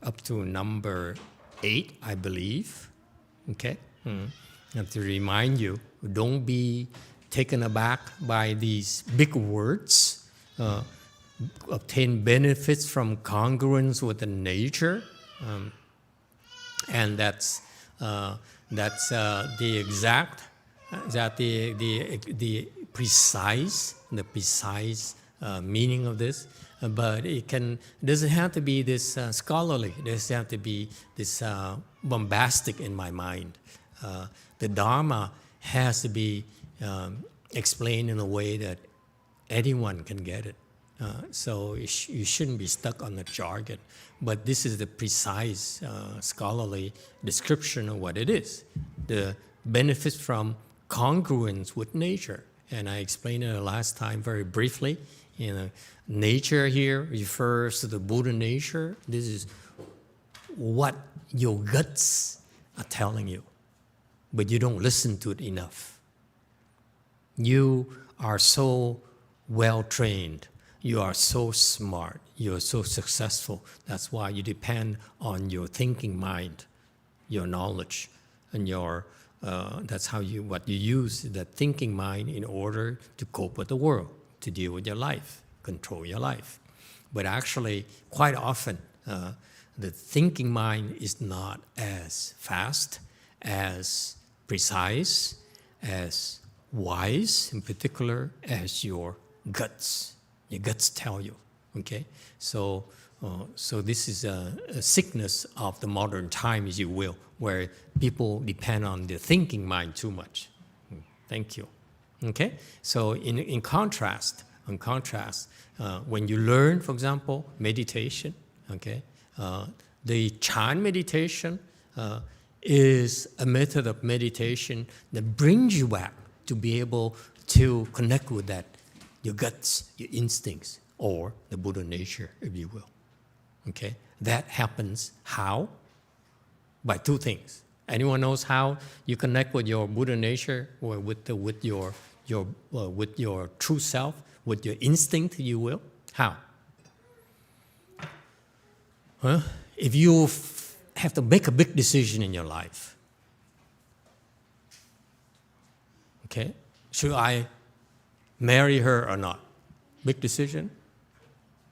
up to number 8, I believe. Okay? I have to remind you, don't be taken aback by these big words. Obtain benefits from congruence with the nature. And that's the exact, the precise meaning of this. But it doesn't have to be this scholarly. It doesn't have to be this bombastic in my mind. The Dharma has to be explained in a way that anyone can get it. So you shouldn't be stuck on the jargon. But this is the precise scholarly description of what it is. The benefits from congruence with nature. And I explained it the last time very briefly. Nature here refers to the Buddha nature. This is what your guts are telling you, but you don't listen to it enough. You are so well trained. You are so smart. You are so successful. That's why you depend on your thinking mind, your knowledge, and that's what you use, that thinking mind, in order to cope with the world, to deal with your life, control your life. But actually, quite often, the thinking mind is not as fast, as precise, as wise, in particular, as your guts. Your guts tell you, okay? So this is a sickness of the modern time, if you will, where people depend on their thinking mind too much. Thank you. Okay? So in contrast, when you learn, for example, meditation, okay, the Chan meditation is a method of meditation that brings you back to be able to connect with that, your guts, your instincts, or the Buddha nature, if you will. Okay? That happens how? By two things. Anyone knows how you connect with your Buddha nature, or with your true self, with your instinct, you will? How? If you have to make a big decision in your life, okay, should I marry her or not? Big decision?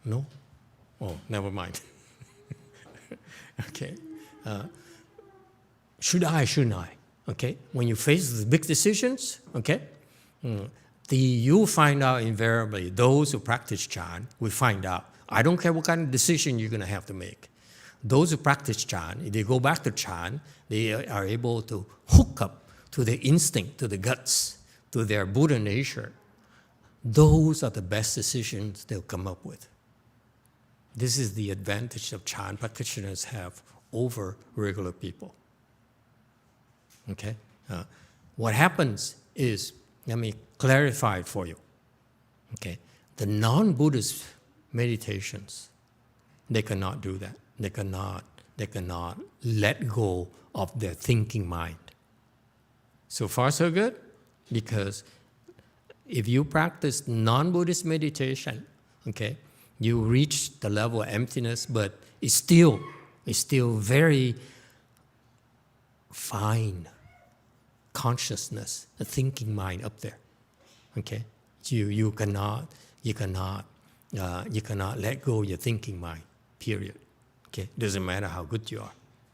No? Oh, never mind. Okay. Shouldn't I? Okay. When you face the big decisions, okay, you find out invariably, those who practice Chan will find out. I don't care what kind of decision you're going to have to make. Those who practice Chan, if they go back to Chan, they are able to hook up to their instinct, to the guts, to their Buddha nature. Those are the best decisions they'll come up with. This is the advantage that Chan practitioners have over regular people. Okay? What happens is, let me clarify it for you. Okay? The non-Buddhist meditations, they cannot do that. They cannot let go of their thinking mind. So far, so good? Because if you practice non-Buddhist meditation, okay, you reach the level of emptiness, but it's still very fine consciousness, a thinking mind up there. Okay, you cannot let go of your thinking mind. Period. Okay, doesn't matter how good you are.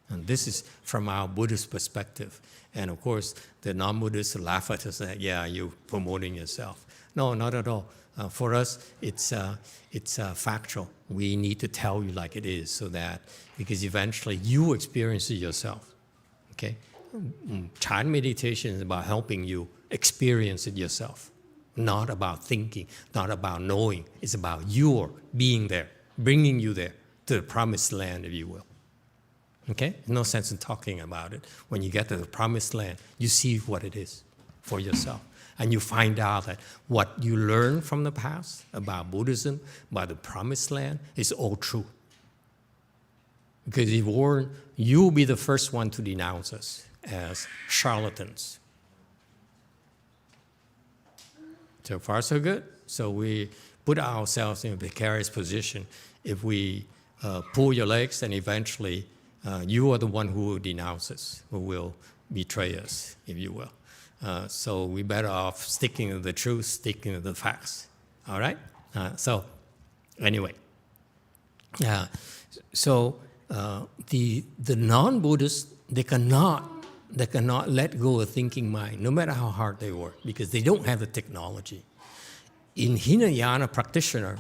And this is from our Buddhist perspective. And of course, the non-Buddhists laugh at us and say, yeah, you're promoting yourself. No, not at all. For us, it's factual. We need to tell you like it is, so that, because eventually you experience it yourself. Okay? Chan meditation is about helping you experience it yourself. Not about thinking, not about knowing. It's about your being there, bringing you there to the promised land, if you will. Okay? No sense in talking about it. When you get to the promised land, you see what it is for yourself. And you find out that what you learned from the past about Buddhism, about the promised land, is all true. Because if you weren't, you'll be the first one to denounce us as charlatans. So far, so good. So we put ourselves in a precarious position if we pull your legs, and eventually you are the one who will denounce us, who will betray us, if you will. So we better off sticking to the truth, sticking to the facts. All right? So anyway, so the non-Buddhists, they cannot let go of thinking mind, no matter how hard they work, because they don't have the technology. In Hinayana practitioner,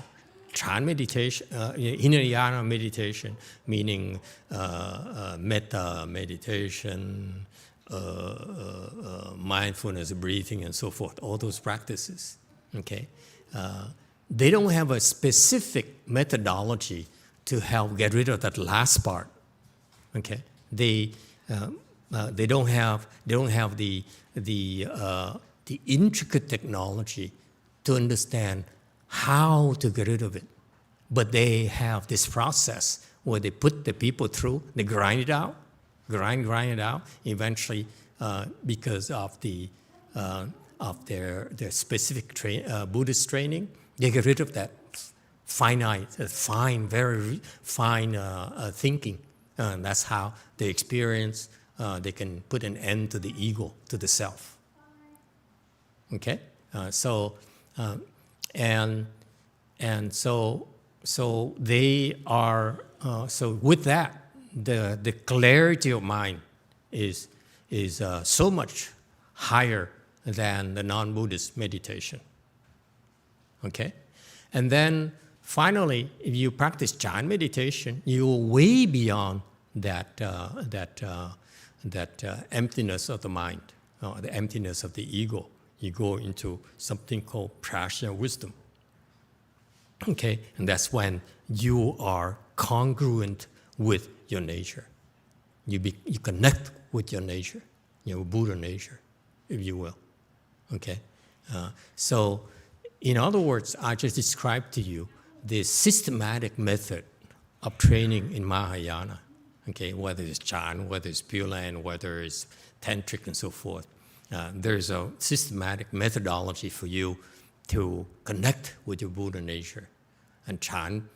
Chan meditation, Hinayana meditation, meaning metta meditation, mindfulness, breathing, and so forth, all those practices, okay? They don't have a specific methodology to help get rid of that last part, okay? They don't have the intricate technology to understand how to get rid of it, but they have this process where they put the people through, they grind it out, grind it out. Eventually, because of their specific Buddhist training, they get rid of that very fine thinking. And that's how they experience. They can put an end to the ego, to the self. Okay, so they are. So with that, the clarity of mind is so much higher than the non-Buddhist meditation. Okay, and then finally, if you practice Chan meditation, you are way beyond that emptiness of the mind, the emptiness of the ego. You go into something called prajna wisdom. Okay, and that's when you are congruent with your nature. You connect with your nature, your Buddha nature, if you will. Okay, so in other words, I just described to you the systematic method of training in Mahayana. Okay, whether it's Chan, whether it's Pure Land, whether it's Tantric, and so forth. There's a systematic methodology for you to connect with your Buddha nature. And Chan,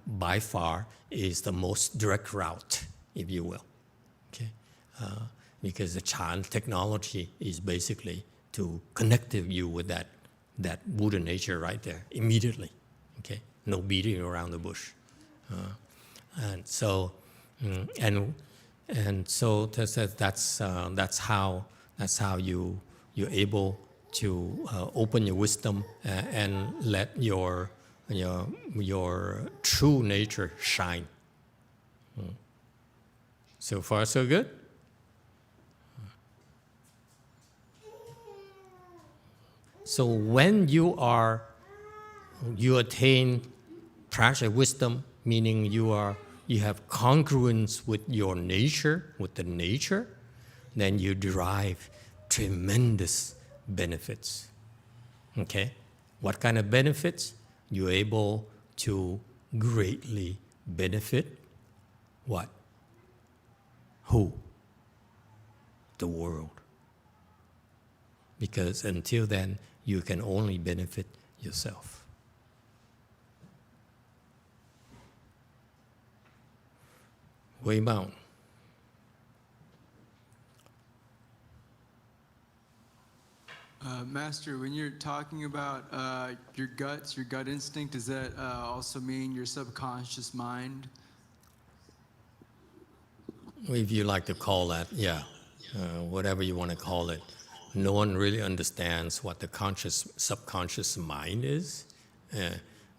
by far, is the most direct route, if you will. Okay, because the Chan technology is basically to connect you with that Buddha nature right there, immediately. Okay, no beating around the bush. And so that's how you're able to open your wisdom and let your true nature shine. So far, so good. So when you attain prajna wisdom, meaning you have congruence with your nature, with the nature, then you derive tremendous benefits. Okay? What kind of benefits? You're able to greatly benefit what? Who? The world. Because until then, you can only benefit yourself. Way bound. Master, when you're talking about your gut instinct, does that also mean your subconscious mind? If you like to call that, yeah, whatever you want to call it. No one really understands what the subconscious mind is.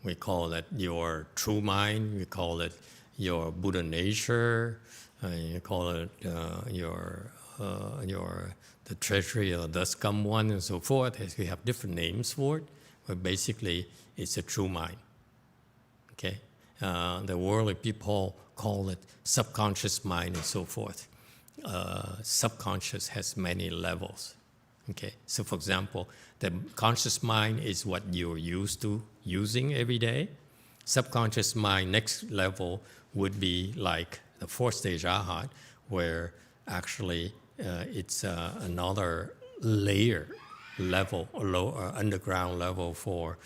We call it your true mind. We call it your Buddha nature. You call it the treasury or the scum one, and so forth. We have different names for it, but basically it's a true mind. Okay, the worldly people call it subconscious mind and so forth. Subconscious has many levels. Okay, so for example, the conscious mind is what you're used to using every day. Subconscious mind, next level would be like the fourth stage Arhat, where actually it's another level, underground level for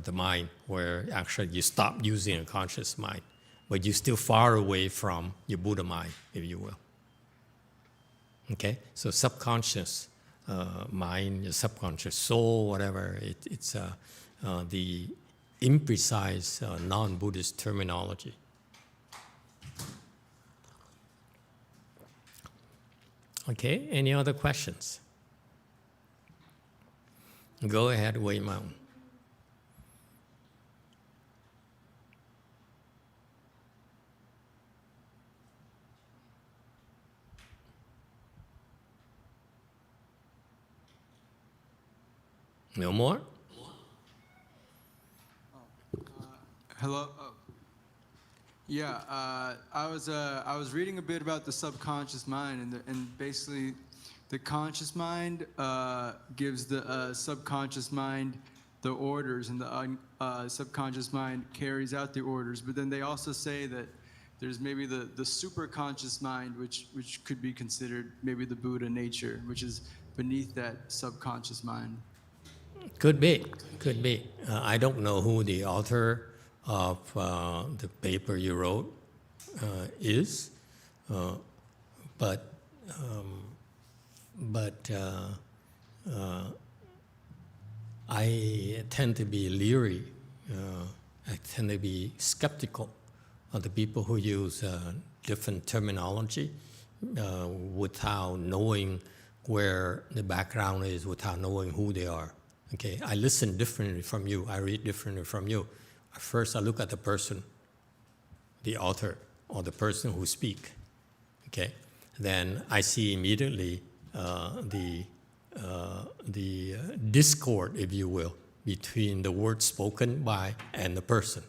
the mind, where actually you stop using a conscious mind. but you're still far away from your Buddha mind, if you will. Okay, so subconscious mind, your subconscious soul, whatever, it's the imprecise non-Buddhist terminology. Okay, any other questions? Go ahead, Wei Mao. No more? Hello. Oh. Yeah, I was reading a bit about the subconscious mind, and basically, the conscious mind gives the subconscious mind the orders, and the subconscious mind carries out the orders. But then they also say that there's maybe the superconscious mind, which could be considered maybe the Buddha nature, which is beneath that subconscious mind. Could be. I don't know who the author of the paper you wrote is, but I tend to be leery. I tend to be skeptical of the people who use different terminology without knowing where the background is, without knowing who they are. Okay, I listen differently from you. I read differently from you. First, I look at the person, the author, or the person who speak. Okay, then I see immediately the discord, if you will, between the words spoken by and the person,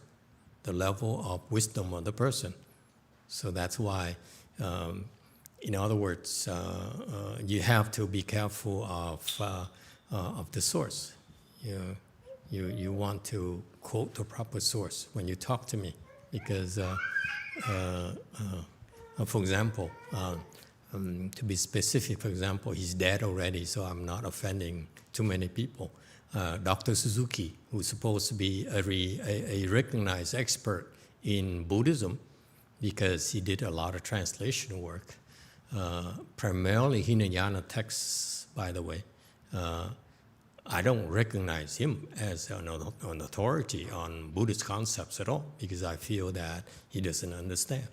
the level of wisdom of the person. So that's why, in other words, you have to be careful of the source. You want to quote the proper source when you talk to me, because, for example, to be specific, for example, he's dead already, so I'm not offending too many people. Dr. Suzuki, who's supposed to be a recognized expert in Buddhism, because he did a lot of translation work, primarily Hinayana texts, by the way. I don't recognize him as an authority on Buddhist concepts at all, because I feel that he doesn't understand.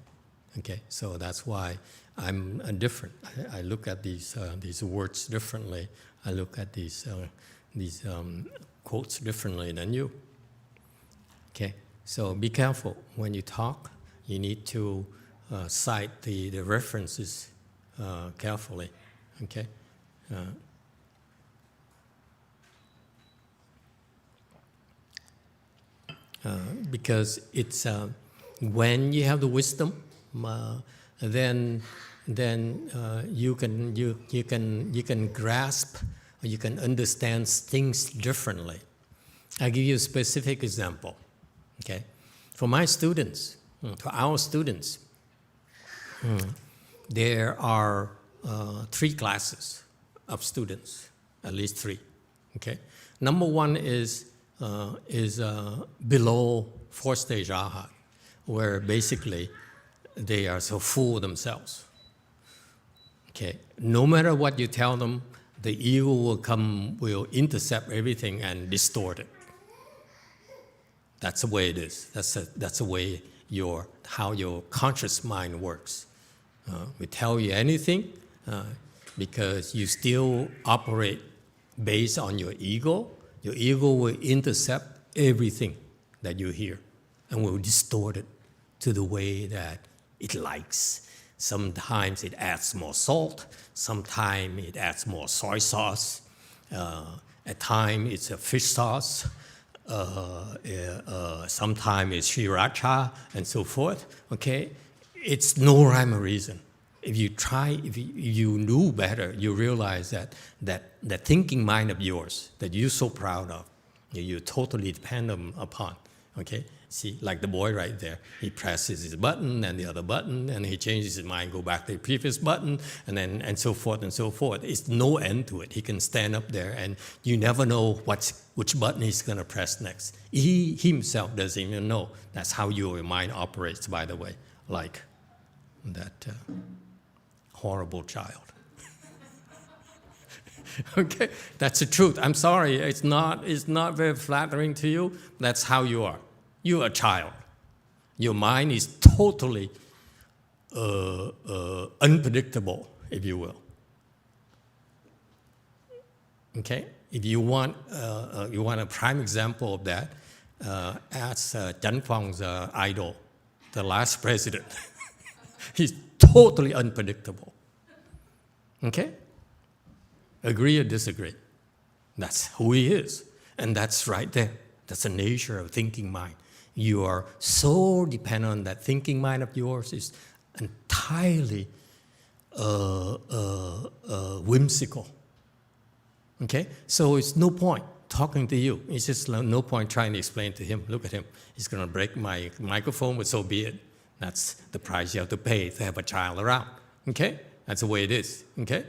Okay, so that's why I'm different. I look at these words differently. I look at these quotes differently than you. Okay, so be careful when you talk. You need to cite the references carefully. Okay. Because it's when you have the wisdom, then you can grasp, or you can understand things differently. I'll give you a specific example. Okay, for my students, for our students, there are 3 classes of students, at least 3. Okay, number 1 is below 4th stage Arhat, where basically they are so full of themselves. Okay, no matter what you tell them, the ego will intercept everything and distort it. That's the way it is. That's the way how your conscious mind works. We tell you anything because you still operate based on your ego. Your ego will intercept everything that you hear and will distort it to the way that it likes. Sometimes it adds more salt. Sometimes it adds more soy sauce. At times it's a fish sauce. Sometimes it's sriracha and so forth. Okay, it's no rhyme or reason. If you knew better, you realize that thinking mind of yours that you're so proud of, that you totally depend upon, okay, See, like the boy right there. He presses his button and the other button, and he changes his mind, go back to the previous button, and so forth and so forth. It's no end to it. He can stand up there, and you never know which button he's going to press next. He himself doesn't even know. That's how your mind operates, by the way, like that horrible child. Okay, that's the truth. I'm sorry, it's not very flattering to you. That's how you are. You're a child. Your mind is totally unpredictable, if you will. Okay, if you want a prime example of that, ask Chan Phong idol, the last president. He's totally unpredictable. Okay. Agree or disagree? That's who he is. And that's right there. That's the nature of thinking mind. You are so dependent on that thinking mind of yours. Is entirely whimsical. Okay? So it's no point talking to you. It's just no point trying to explain to him. Look at him. He's going to break my microphone, but so be it. That's the price you have to pay to have a child around. Okay? That's the way it is. Okay?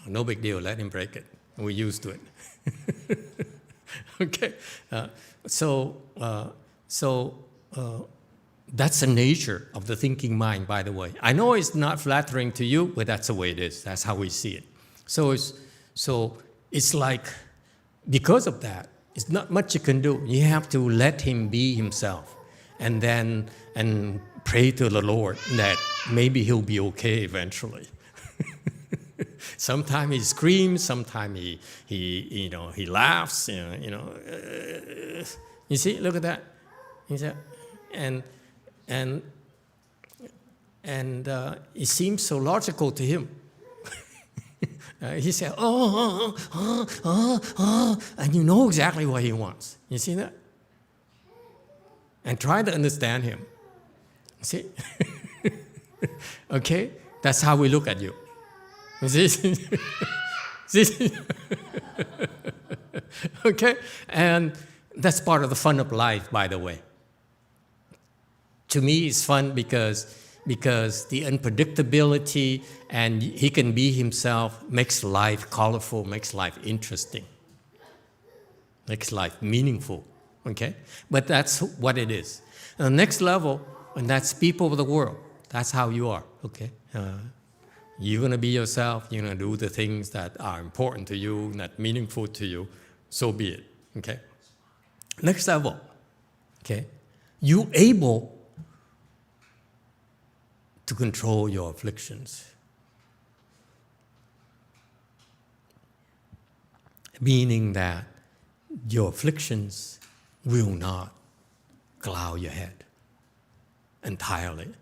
No big deal, let him break it. We're used to it. Okay, so that's the nature of the thinking mind, by the way. I know it's not flattering to you, but that's the way it is. That's how we see it. So it's like, because of that, it's not much you can do. You have to let him be himself, and pray to the Lord that maybe he'll be okay eventually. Sometimes he screams, sometimes he laughs, you see, look at that. And it seems so logical to him. He said, and you know exactly what he wants. You see that? And try to understand him. See? Okay? That's how we look at you. See? Okay? And that's part of the fun of life, by the way. To me, it's fun because the unpredictability and he can be himself makes life colorful, makes life interesting, makes life meaningful. Okay? But that's what it is. And the next level, and that's people of the world. That's how you are. Okay? You're going to be yourself. You're going to do the things that are important to you, that meaningful to you. So be it. Okay? Next level. Okay? You able to control your afflictions. Meaning that your afflictions will not cloud your head entirely.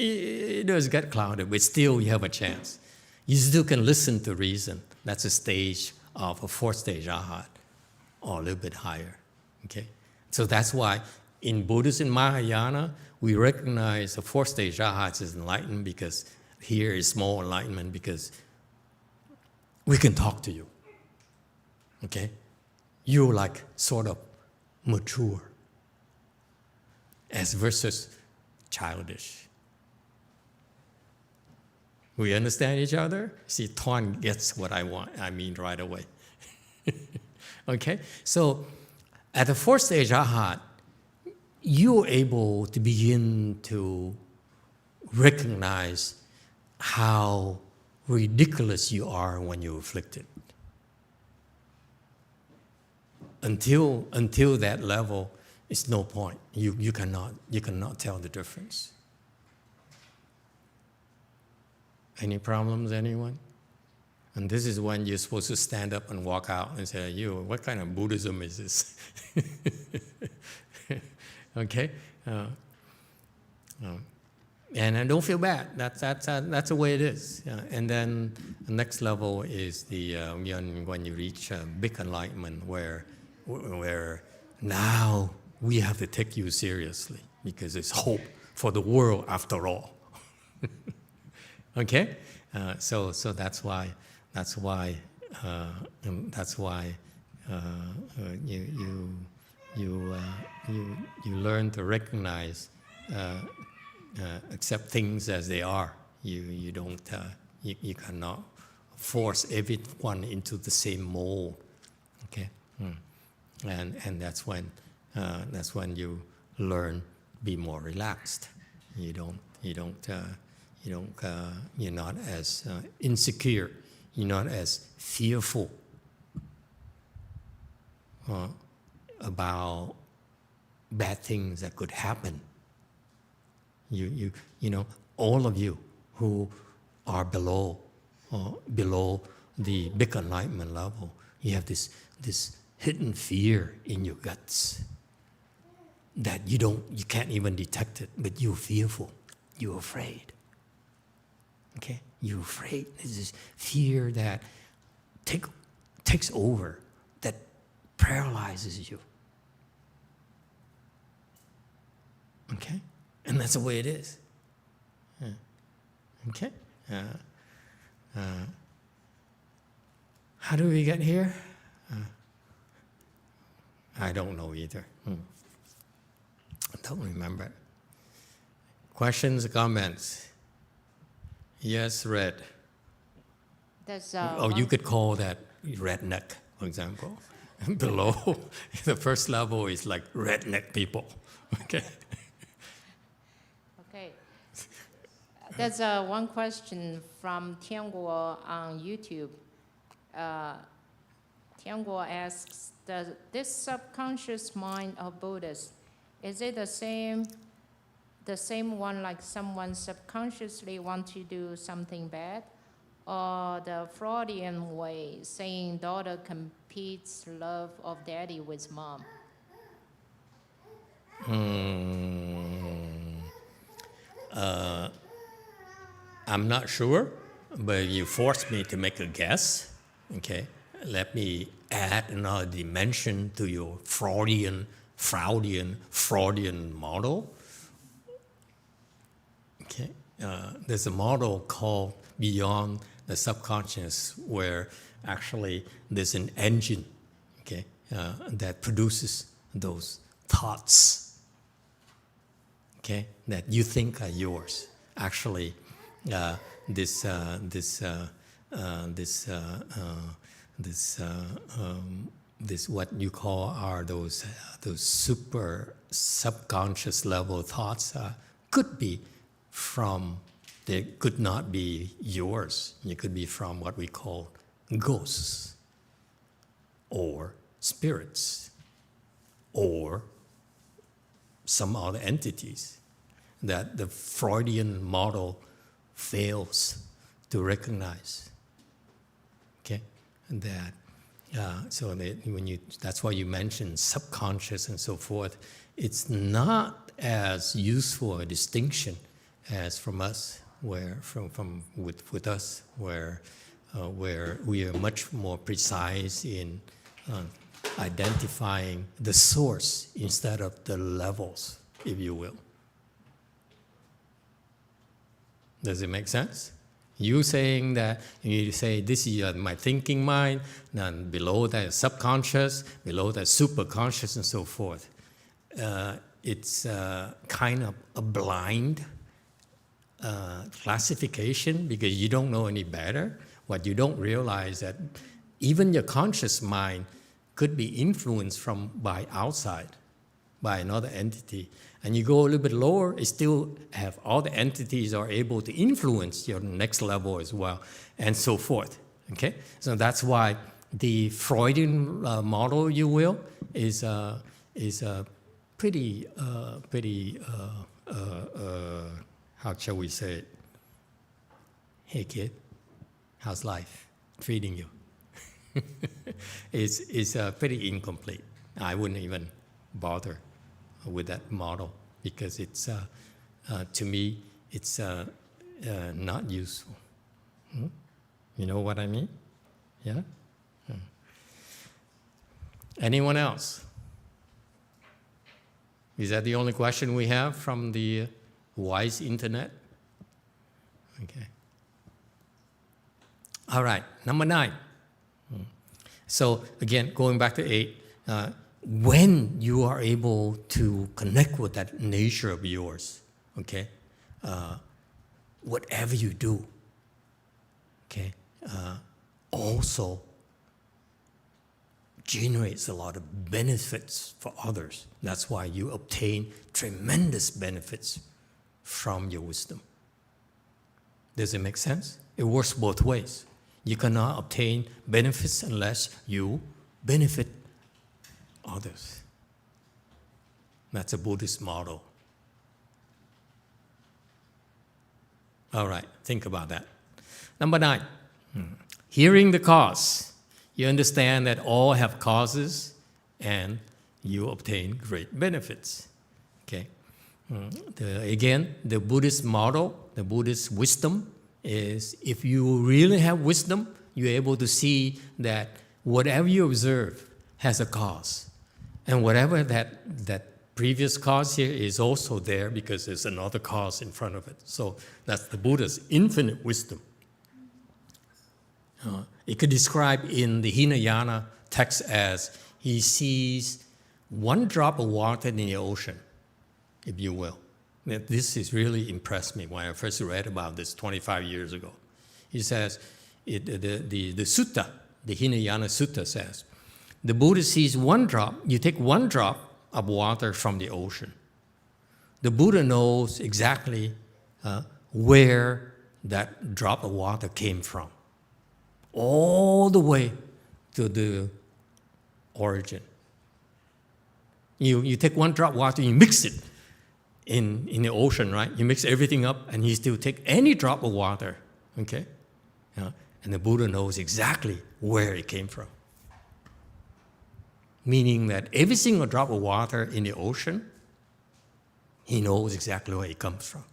It does get clouded, but still you have a chance. You still can listen to reason. That's a stage of a fourth stage arhat, or a little bit higher. Okay? So that's why in Buddhism Mahayana, we recognize the fourth stage arhat is enlightened, because here is small enlightenment, because we can talk to you. Okay? You're like sort of mature as versus childish. We understand each other? See, Ton gets what I mean right away. Okay? So at the fourth stage arhat, you're able to begin to recognize how ridiculous you are when you're afflicted. Until that level, it's no point. You cannot tell the difference. Any problems, anyone? And this is when you're supposed to stand up and walk out and say, what kind of Buddhism is this? Okay? And don't feel bad. That's the way it is. And then the next level is when you reach big enlightenment, where now we have to take you seriously, because there's hope for the world after all. Okay, so that's why you learn to recognize, accept things as they are. You don't you cannot force everyone into the same mold. Okay, and that's when you learn be more relaxed. You're not as insecure. You're not as fearful about bad things that could happen. You know, all of you who are below the big enlightenment level, you have this hidden fear in your guts that you can't even detect it, but you're fearful, you're afraid. Okay, you're afraid. There's this fear that takes over, that paralyzes you. Okay, and that's the way it is. Yeah. Okay. How do we get here? I don't know either. I don't remember. Questions, comments? Yes, red. You could call that redneck, for example. Below, the first level is like redneck people. Okay. Okay. There's one question from Tianguo on YouTube. Tianguo asks, this subconscious mind of Buddhists, is it the same one like someone subconsciously want to do something bad? Or the Freudian way, saying daughter competes love of daddy with mom? I'm not sure, but you forced me to make a guess. Okay, let me add another dimension to your Freudian model. Okay, there's a model called Beyond the Subconscious, where actually there's an engine, okay, that produces those thoughts, okay, that you think are yours. Actually, this what you call are those super subconscious level thoughts could be from. They could not be yours. It could be from what we call ghosts, or spirits, or some other entities that the Freudian model fails to recognize. Okay, and that that's why you mentioned subconscious and so forth. It's not as useful a distinction as from us, with us, where we are much more precise in identifying the source instead of the levels, if you will. Does it make sense? You saying that, you say this is my thinking mind, then below that is subconscious, below that superconscious, and so forth. It's kind of a blind classification, because you don't know any better. What you don't realize that even your conscious mind could be influenced by outside, by another entity. And you go a little bit lower, it still have all the entities are able to influence your next level as well, and so forth. Okay, so that's why the Freudian model, you will, is pretty how shall we say it? Hey kid, how's life treating you? It's pretty incomplete. I wouldn't even bother with that model, because it's to me it's not useful. You know what I mean? Yeah. Anyone else? Is that the only question we have from the wise internet? Okay. All right, number 9. So again, going back to 8, when you are able to connect with that nature of yours, okay, whatever you do, okay, also generates a lot of benefits for others. That's why you obtain tremendous benefits from your wisdom. Does it make sense? It works both ways. You cannot obtain benefits unless you benefit others. That's a Buddhist model. All right, think about that. Number 9, hearing the cause. You understand that all have causes and you obtain great benefits. Okay. Again, the Buddhist model, the Buddhist wisdom is if you really have wisdom, you're able to see that whatever you observe has a cause. And whatever that previous cause here is also there because there's another cause in front of it. So that's the Buddha's infinite wisdom. It could describe in the Hinayana text as he sees one drop of water in the ocean, if you will. This has really impressed me when I first read about this 25 years ago. He says, the sutta, the Hinayana Sutta says, the Buddha sees one drop, you take one drop of water from the ocean. The Buddha knows exactly where that drop of water came from, all the way to the origin. You take one drop of water, you mix it in the ocean, right? You mix everything up, and you still take any drop of water, okay? And the Buddha knows exactly where it came from. Meaning that every single drop of water in the ocean, he knows exactly where it comes from.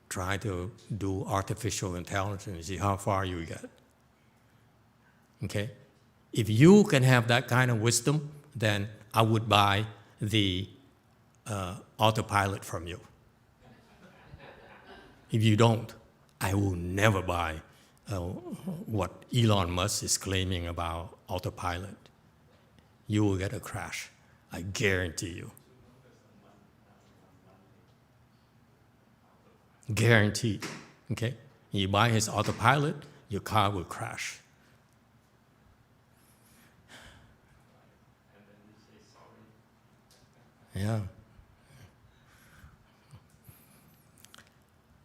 Try to do artificial intelligence and see how far you get. Okay? If you can have that kind of wisdom, then I would buy the autopilot from you. If you don't, I will never buy what Elon Musk is claiming about autopilot. You will get a crash. I guarantee you. Guaranteed. Okay? You buy his autopilot, your car will crash. Yeah.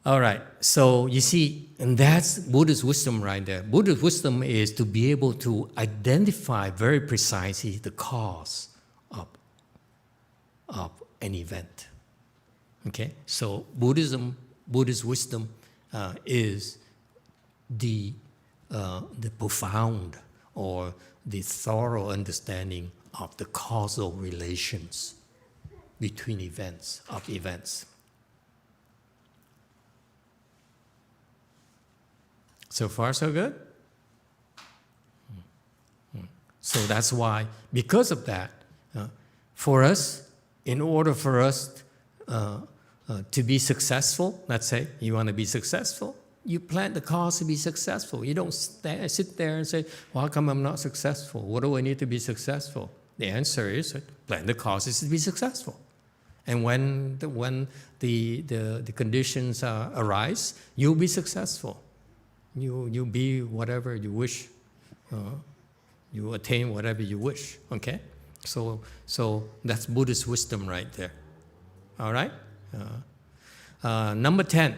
All right. So you see, and that's Buddhist wisdom right there. Buddhist wisdom is to be able to identify very precisely the cause of an event. Okay? So Buddhist wisdom is the profound or the thorough understanding of the causal relations between events. So far, so good? So that's why, because of that, for us, in order for us to be successful, let's say you want to be successful, you plant the cause to be successful. You don't sit there and say, well, how come I'm not successful? What do I need to be successful? The answer is, plant the causes to be successful. And when the conditions arise, you'll be successful. You be whatever you wish. You attain whatever you wish. Okay? So that's Buddhist wisdom right there. All right? Number 10,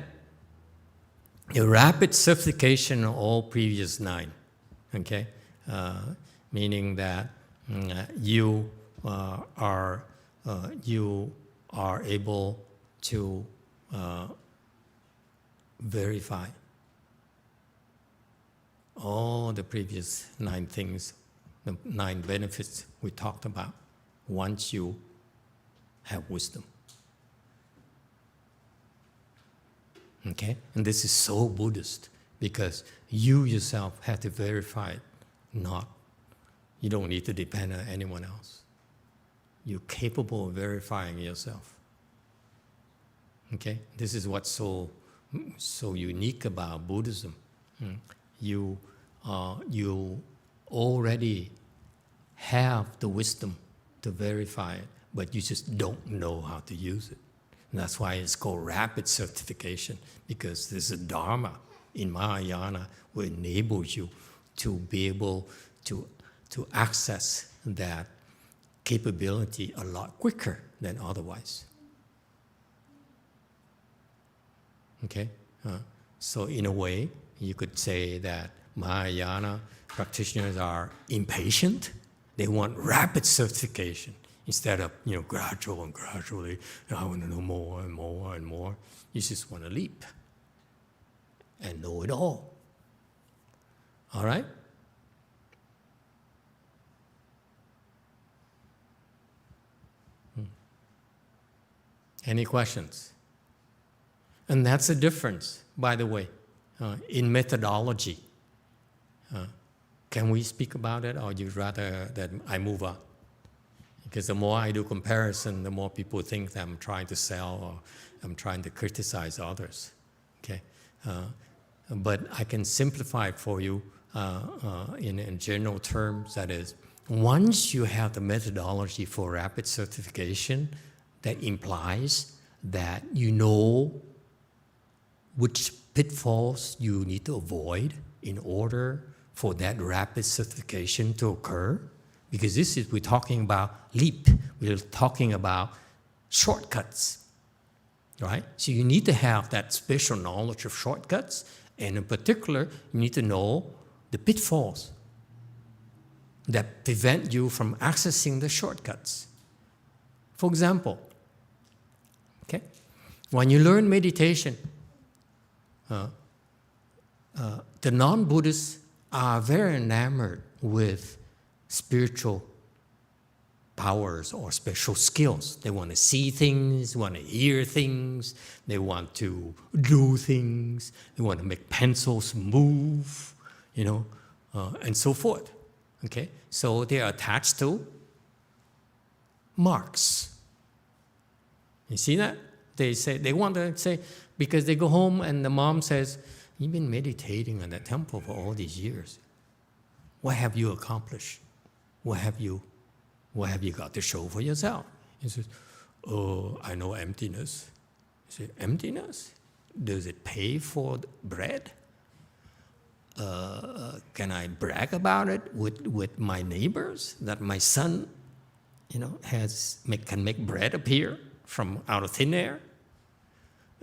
the rapid certification of all previous 9. Okay? Meaning that you are able to verify all the previous 9 things, the 9 benefits we talked about, once you have wisdom. Okay? And this is so Buddhist because you yourself have to verify it, you don't need to depend on anyone else. You're capable of verifying yourself. Okay? This is what's so unique about Buddhism. You already have the wisdom to verify it, but you just don't know how to use it. And that's why it's called rapid certification, because there's a Dharma in Mahayana will enable you to be able to access that capability a lot quicker than otherwise. Okay? So in a way, you could say that Mahayana practitioners are impatient. They want rapid certification instead of, gradual and gradually, I want to know more and more and more. You just want to leap and know it all. All right? Any questions? And that's the difference, by the way, in methodology. Can we speak about it, or you'd rather that I move on? Because the more I do comparison, the more people think that I'm trying to sell or I'm trying to criticize others. Okay, but I can simplify it for you in general terms. That is, once you have the methodology for rapid certification, that implies that you know which pitfalls you need to avoid in order for that rapid certification to occur. Because we're talking about leap, we're talking about shortcuts, right? So you need to have that special knowledge of shortcuts, and in particular, you need to know the pitfalls that prevent you from accessing the shortcuts. For example, okay, when you learn meditation, the non-Buddhists are very enamored with spiritual powers or special skills. They want to see things, want to hear things, they want to do things, they want to make pencils move, and so forth. Okay, so they are attached to marks. You see that? They want to say, because they go home and the mom says, "You've been meditating in the temple for all these years. What have you accomplished? What have you got to show for yourself?" He says, "Oh, I know emptiness." You say, "Emptiness? Does it pay for bread? Can I brag about it with my neighbors that my son, can make bread appear from out of thin air?"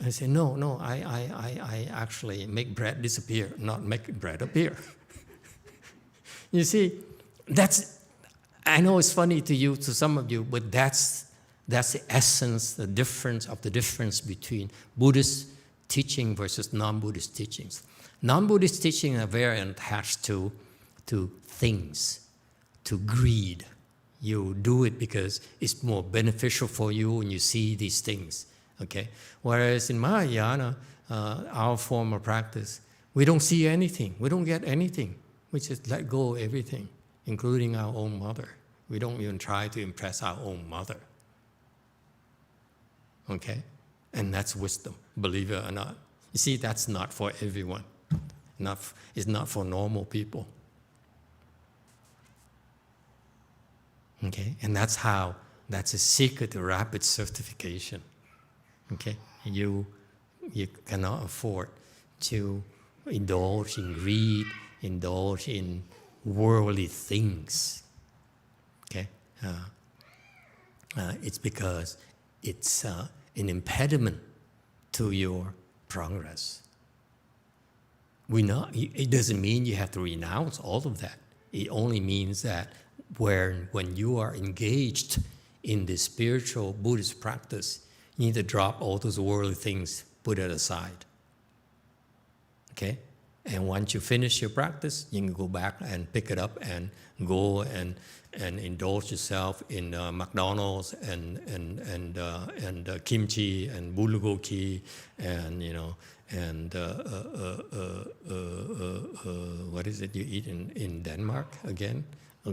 I say, no, I actually make bread disappear, not make bread appear. You see, I know it's funny to some of you, but that's the essence, the difference between Buddhist teaching versus non-Buddhist teachings. Non-Buddhist teachings are very attached to things, to greed. You do it because it's more beneficial for you and you see these things. Okay? Whereas in Mahayana, our form of practice, we don't see anything. We don't get anything. We just let go of everything, including our own mother. We don't even try to impress our own mother. Okay? And that's wisdom, believe it or not. You see, that's not for everyone. It's not for normal people. Okay? And that's a secret to rapid certification. Okay? You cannot afford to indulge in greed, indulge in worldly things. Okay? It's because it's an impediment to your progress. It doesn't mean you have to renounce all of that. It only means that when you are engaged in the spiritual Buddhist practice, you need to drop all those worldly things, put it aside. Okay? And once you finish your practice, you can go back and pick it up and go and indulge yourself in McDonald's and kimchi and bulgogi and what is it you eat in Denmark again?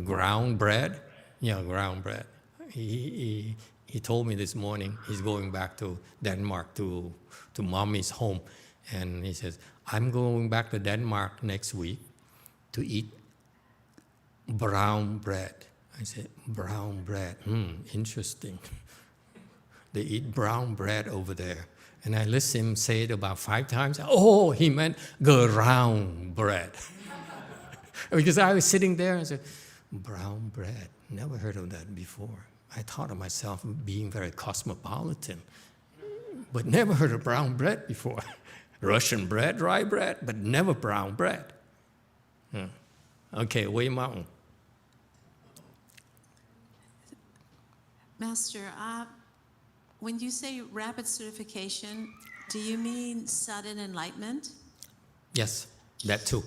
Ground bread? Yeah, ground bread. He told me this morning he's going back to Denmark to mommy's home, and he says, "I'm going back to Denmark next week to eat brown bread. I said, brown bread, interesting. They eat brown bread over there. And I listened him say it about 5 times. Oh, he meant ground bread. Because I was sitting there and said, brown bread, never heard of that before. I thought of myself being very cosmopolitan, but never heard of brown bread before. Russian bread, rye bread, but never brown bread. Okay, Wei Mountain. Master, when you say rapid certification, do you mean sudden enlightenment? Yes, that too.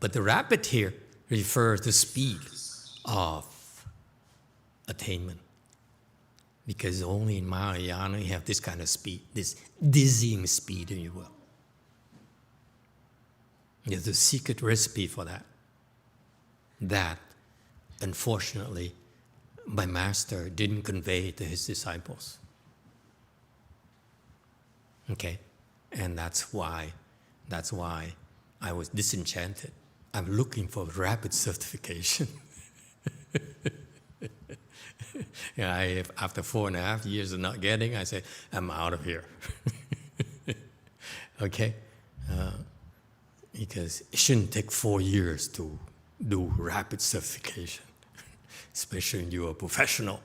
But the rapid here refers to speed of attainment. Because only in Mahayana you have this kind of speed, this dizzying speed, if you will. There's a secret recipe for that. That, unfortunately, my master didn't convey to his disciples. Okay? And that's why I was disenchanted. I'm looking for rapid certification. After 4.5 years of not getting, I said, I'm out of here. Okay? Because it shouldn't take 4 years to do rapid certification, especially when you're a professional.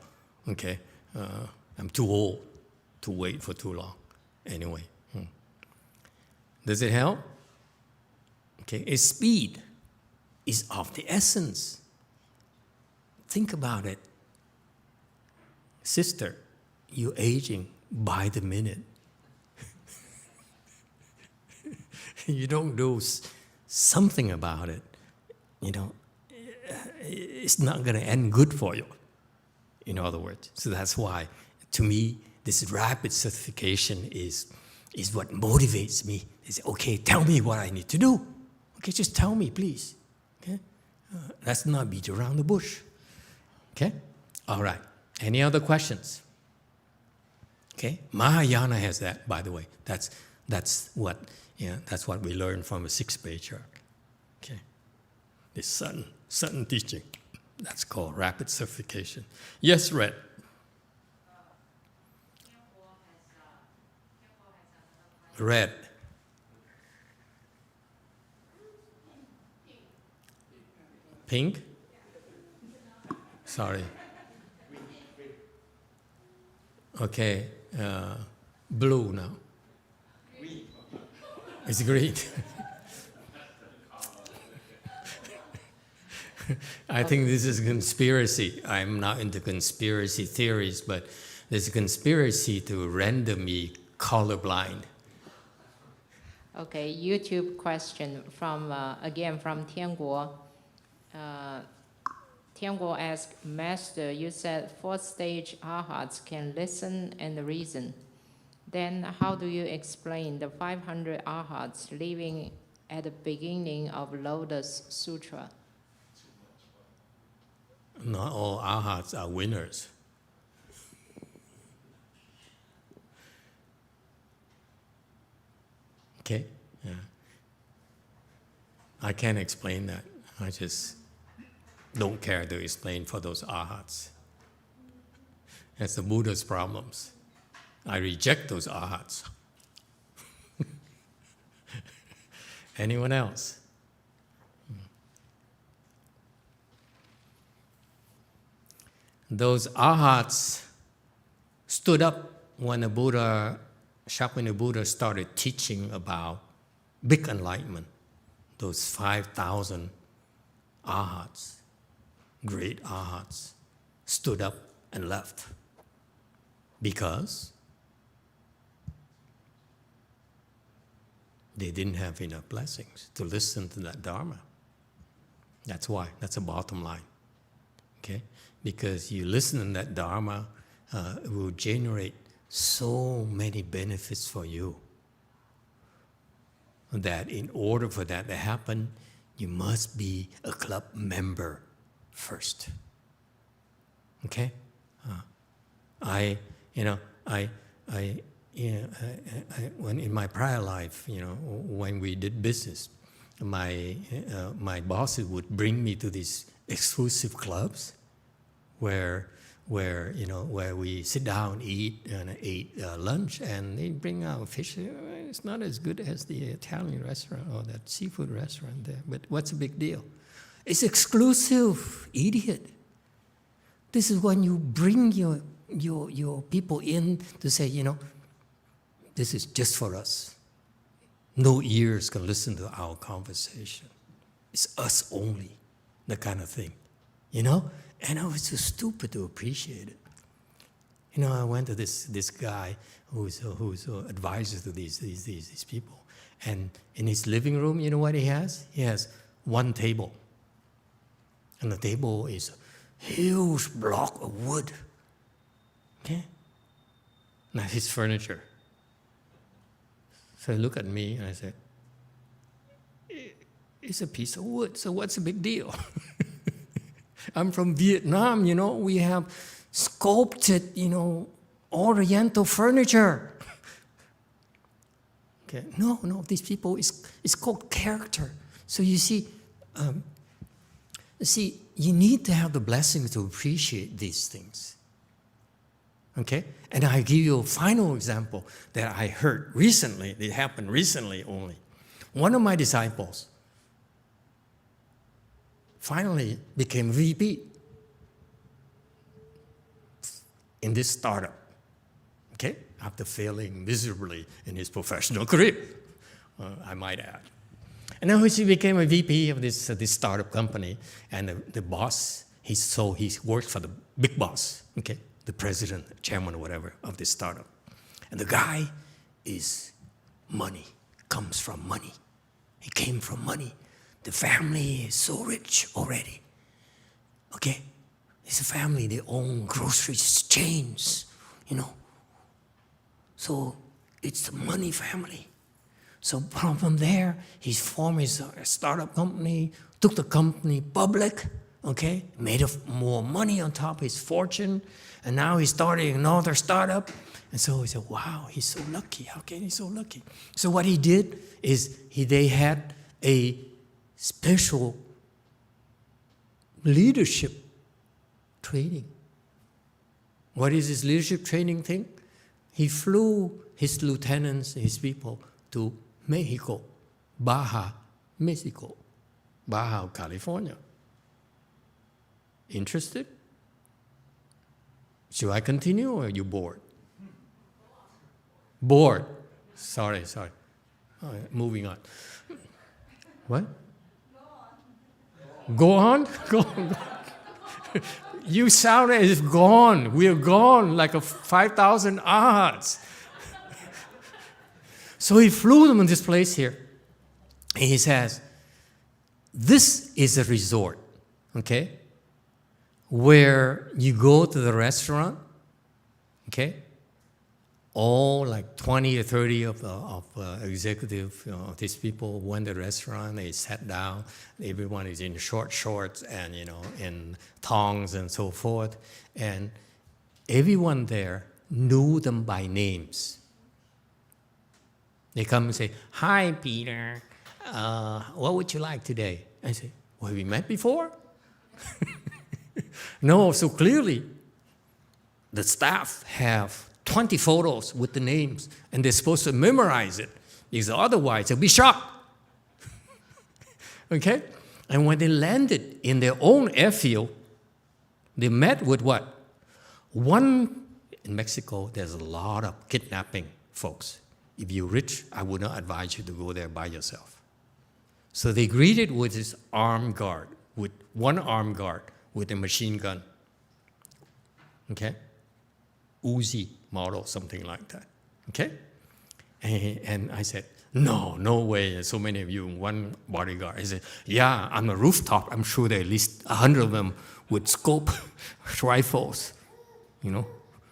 Okay? I'm too old to wait for too long. Anyway. Does it help? Okay, its speed is of the essence. Think about it. Sister, you're aging by the minute. You don't do something about it, it's not going to end good for you, in other words. So that's why, to me, this rapid certification is what motivates me. Is okay, tell me what I need to do. Okay, just tell me, please. Okay, let's not beat around the bush. Okay, all right. Any other questions? Okay, Mahayana has that, by the way. That's what we learn from the 6th patriarch. Okay, this sudden teaching. That's called rapid certification. Yes, Red. Red. Pink? Sorry. Okay, blue now. It's green. I think this is a conspiracy. I'm not into conspiracy theories, but there's a conspiracy to render me colorblind. Okay, YouTube question from again from Tianguo. Tianguo asked, Master, you said 4th stage arhats can listen and reason. Then how do you explain the 500 arhats living at the beginning of Lotus Sutra? Not all arhats are winners. Okay? Yeah. I can't explain that. I just don't care to explain for those arhats. That's the Buddha's problems. I reject those arhats. Anyone else? Those arhats stood up when the Buddha, Shakyamuni Buddha started teaching about big enlightenment. Those 5,000 arhats, great arhats, stood up and left because they didn't have enough blessings to listen to that Dharma. That's why. That's the bottom line. Okay? Because you listen to that Dharma, it will generate so many benefits for you that in order for that to happen, you must be a club member first. Okay? When in my prior life, when we did business, my bosses would bring me to these exclusive clubs where we sit down, eat lunch, and they bring out fish. It's not as good as the Italian restaurant or that seafood restaurant there, but what's the big deal? It's exclusive, idiot. This is when you bring your people in to say, this is just for us. No ears can listen to our conversation. It's us only, that kind of thing, And I was too stupid to appreciate it. I went to this guy who's advisor to these people, and in his living room, you know what he has? He has one table, and the table is a huge block of wood. Okay, now his furniture. So he looked at me and I said, "It's a piece of wood. So what's the big deal?" I'm from Vietnam, we have sculpted, Oriental furniture. Okay, no, these people, it's called character. So you see, you need to have the blessing to appreciate these things. Okay? And I give you a final example that I heard recently. It happened recently only. One of my disciples finally became VP in this startup, okay? After failing miserably in his professional career, I might add. And then he became a VP of this startup company, and the boss, he worked for the big boss, okay? The president, chairman, or whatever, of this startup. And the guy is money, comes from money. He came from money. The family is so rich already, okay? It's a family, they own grocery chains, So it's the money family. So from there, he formed his startup company, took the company public, okay? Made more money on top of his fortune, and now he's starting another startup. And so he said, wow, he's so lucky. How can he be so lucky? So what he did is they had a special leadership training. What is this leadership training thing? He flew his lieutenants, his people, to Mexico, Baja, California. Interested? Should I continue or are you bored? Bored. Sorry. All right, moving on. What? Go on. You sound as if gone. We're gone like a 5,000 odds. So he flew them in this place here. And he says, this is a resort, okay? Where you go to the restaurant, okay? All like 20 or 30 of executive, these people went to the restaurant, they sat down, everyone is in short shorts and, in thongs and so forth. And everyone there knew them by names. They come and say, hi, Peter, what would you like today? I say, well, have we met before? No, so clearly the staff have 20 photos with the names, and they're supposed to memorize it, because otherwise they'll be shocked. Okay? And when they landed in their own airfield, they met with what? In Mexico, there's a lot of kidnapping folks. If you're rich, I would not advise you to go there by yourself. So they greeted with this armed guard, with one armed guard with a machine gun. Okay? Uzi model, something like that. Okay? And I said, no way, there's so many of you, one bodyguard. He said, yeah, on the rooftop, I'm sure there are at least 100 of them with scope rifles,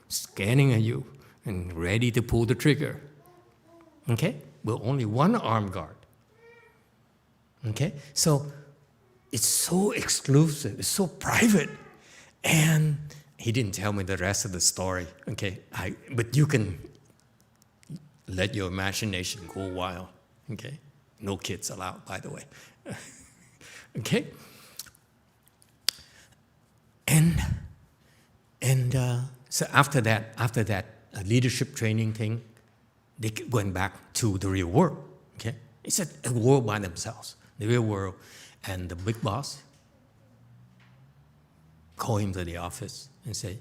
scanning at you and ready to pull the trigger. Okay? But only one armed guard. Okay? So it's so exclusive, it's so private. And he didn't tell me the rest of the story. Okay? But you can let your imagination go wild. Okay? No kids allowed, by the way. Okay? And so after that leadership training thing, they went back to the real world. Okay? It's a world by themselves, the real world. And the big boss called him to the office and say,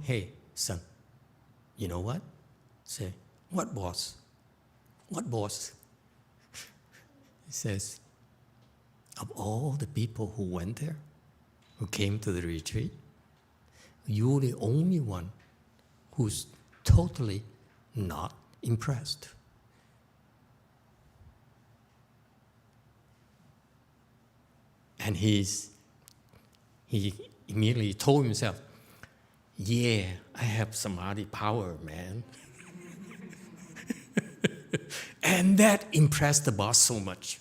hey, son, you know what? Say, what boss? What boss? He says, of all the people who went there, who came to the retreat, you're the only one who's totally not impressed. And he immediately told himself, yeah, I have samadhi power, man. And that impressed the boss so much.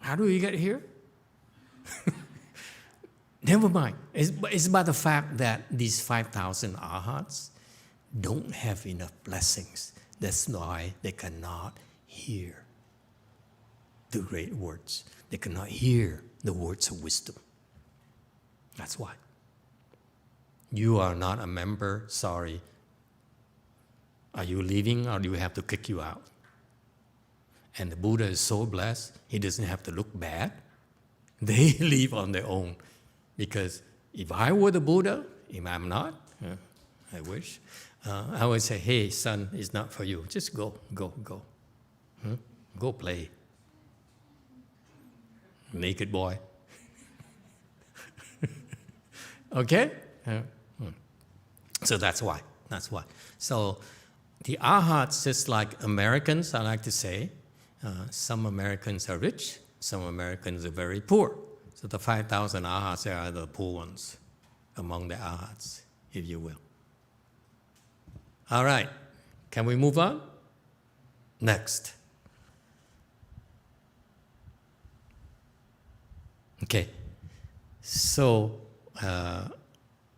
How do we get here? Never mind. It's about the fact that these 5,000 arhats don't have enough blessings. That's why they cannot hear the great words. They cannot hear the words of wisdom. That's why. You are not a member, sorry. Are you leaving or do we have to kick you out? And the Buddha is so blessed, he doesn't have to look bad. They leave on their own. Because if I were the Buddha, if I'm not, I wish, I would say, hey, son, it's not for you. Just go. Go play. Naked boy. Okay? So that's why. So the arhats, just like Americans, I like to say, some Americans are rich, some Americans are very poor. So the 5,000 arhats are the poor ones among the arhats, if you will. All right, can we move on? Next. Okay, so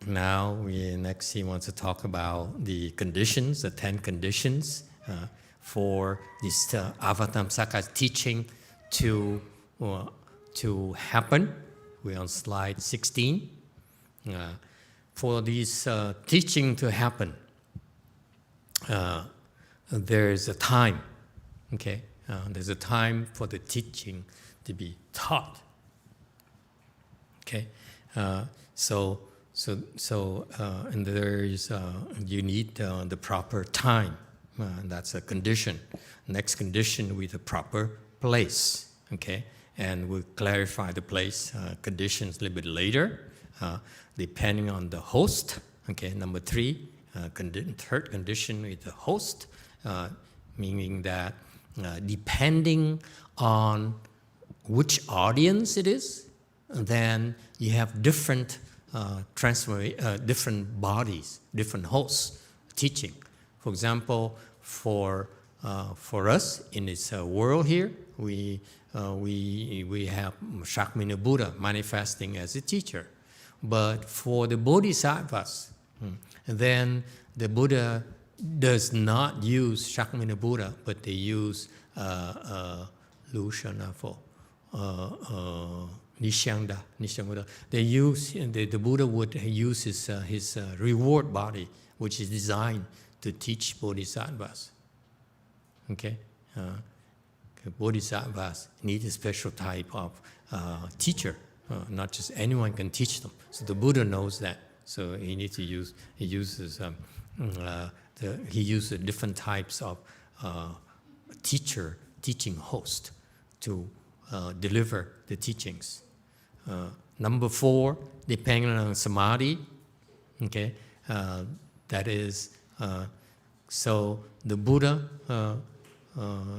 now he wants to talk about the conditions, the 10 conditions for this Avatamsaka teaching to happen. We're on slide 16. For this teaching to happen, there's a time, okay? There's a time for the teaching to be taught, okay? And there is, you need the proper time. That's a condition. Next condition with the proper place, okay? And we'll clarify the place conditions a little bit later, depending on the host, okay? Number 3, third condition with the host, meaning that depending on which audience it is, then you have different different bodies, different hosts teaching. For example, for us in this world here, we have Shakmina Buddha manifesting as a teacher. But for the Bodhisattvas, then the Buddha does not use Shakmina Buddha, but they use Lushanafo, Nishyangda. They use, the Buddha would use his reward body, which is designed to teach Bodhisattvas. Okay? Bodhisattvas need a special type of teacher. Not just anyone can teach them. So the Buddha knows that. So he needs to use, he uses different types of teaching host to deliver the teachings. Number 4, depending on samadhi, okay, that is, so the Buddha,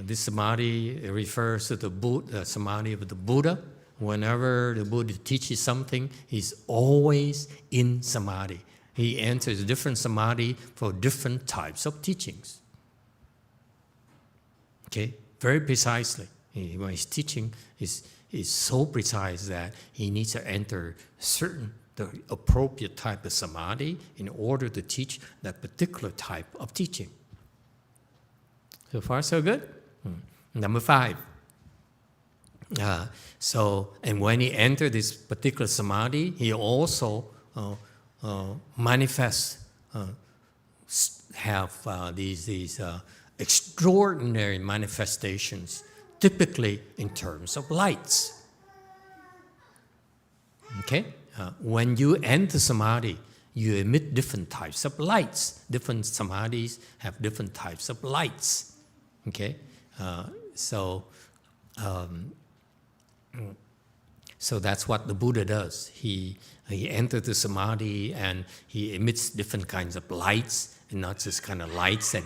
this samadhi refers to the samadhi of the Buddha. Whenever the Buddha teaches something, he's always in samadhi. He enters different samadhi for different types of teachings. Okay, very precisely. When he's teaching, is so precise that he needs to enter the appropriate type of samadhi in order to teach that particular type of teaching. So far, so good. Number 5. And when he entered this particular samadhi, he also manifests, have these extraordinary manifestations, typically in terms of lights. Okay? When you enter samadhi, you emit different types of lights. Different samadhis have different types of lights. Okay? So that's what the Buddha does. He enters the samadhi and he emits different kinds of lights, and not just kind of lights that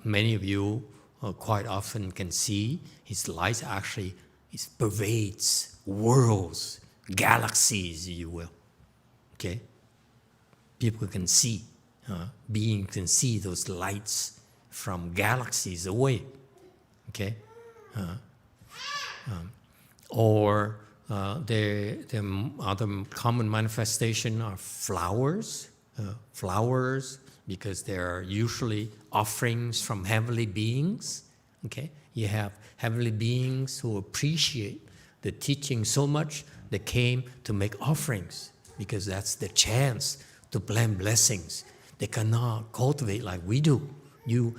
many of you quite often can see. His lights actually pervades worlds, galaxies, if you will. Okay? People can see, beings can see those lights from galaxies away. Okay? Or the other common manifestation are flowers. Flowers, because they are usually offerings from heavenly beings. Okay? You have heavenly beings who appreciate the teaching so much they came to make offerings, because that's the chance to plant blessings. They cannot cultivate like we do. You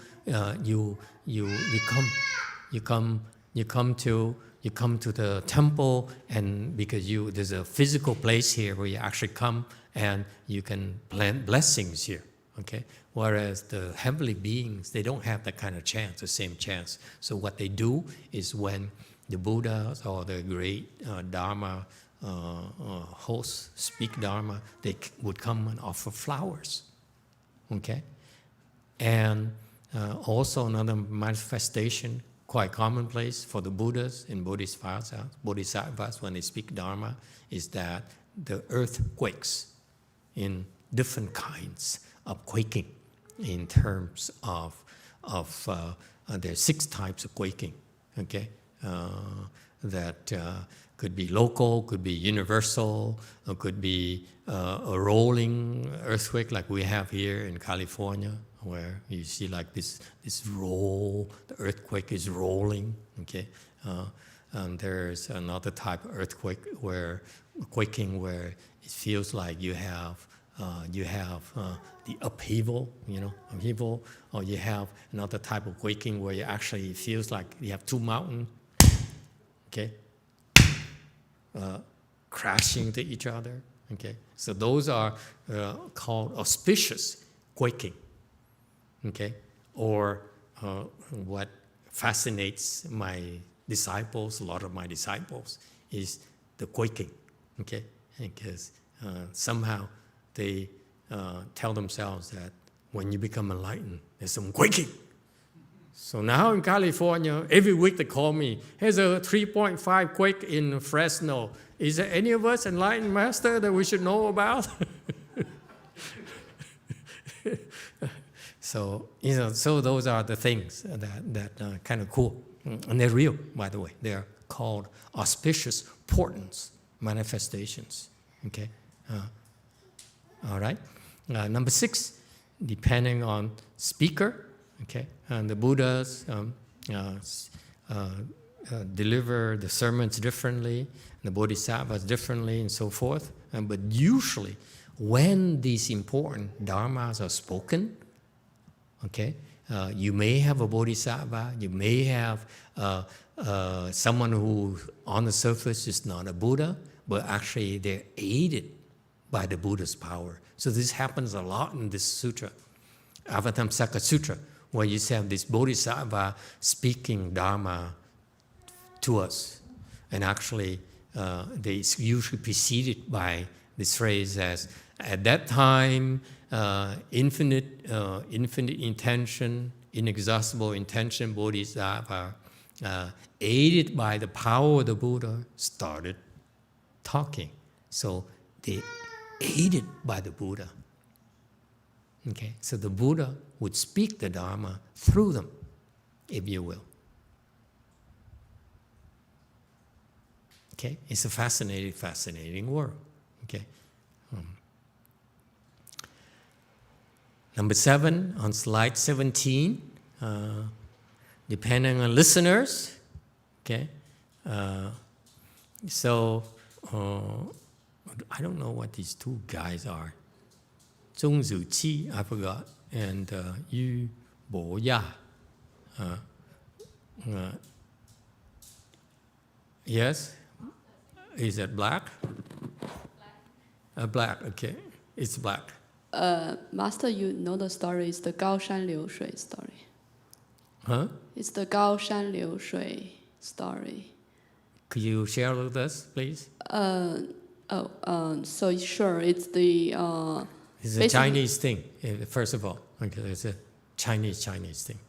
come to the temple, and because there's a physical place here where you actually come and you can plant blessings here. Okay? Whereas the heavenly beings, they don't have that kind of chance, the same chance. So what they do is when the Buddhas or the great Dharma hosts speak Dharma, they would come and offer flowers. Okay? And also another manifestation, quite commonplace for the Buddhas and Bodhisattvas when they speak Dharma, is that the earth quakes in different kinds of quaking in terms of there are 6 types of quaking, okay? That could be local, could be universal, or could be a rolling earthquake like we have here in California, where you see like this roll, the earthquake is rolling, okay? And there's another type of earthquake quaking where it feels like you have the upheaval, or you have another type of quaking where it actually feels like you have 2 mountains, okay, crashing to each other, okay? So those are called auspicious quaking, okay? Or what fascinates my disciples, a lot of my disciples, is the quaking, okay? Because somehow they tell themselves that when you become enlightened, there's some quaking. So now in California, every week they call me, here's a 3.5 quake in Fresno. Is there any of us enlightened master that we should know about? So those are the things that are kind of cool. And they're real, by the way. They're called auspicious portents, manifestations. Okay? All right? Number 6, depending on speaker, okay? And the Buddhas deliver the sermons differently, the Bodhisattvas differently, and so forth. But usually, when these important dharmas are spoken, okay, you may have a Bodhisattva, you may have someone who on the surface is not a Buddha, but actually they're aided by the Buddha's power. So this happens a lot in this sutra, Avatamsaka Sutra, where you have this Bodhisattva speaking Dharma to us. And actually, they usually preceded by this phrase as, at that time, infinite intention, inexhaustible intention, Bodhisattva, aided by the power of the Buddha, started talking. So they aided by the Buddha. Okay, so the Buddha would speak the Dharma through them, if you will. Okay, it's a fascinating world. Okay. Number 7, on slide 17, depending on listeners. Okay, so I don't know what these two guys are. Zhong Zi Qi, I forgot, and Yu Bo Ya. Yes, is that black? Black. Okay, it's black. Master, you know the story is the Gao Shan Liu Shui story. Huh? It's the Gao Shan Liu Shui story. Could you share with us, please? So sure, it's the. It's a basically- Chinese thing, first of all. Okay, it's a Chinese thing.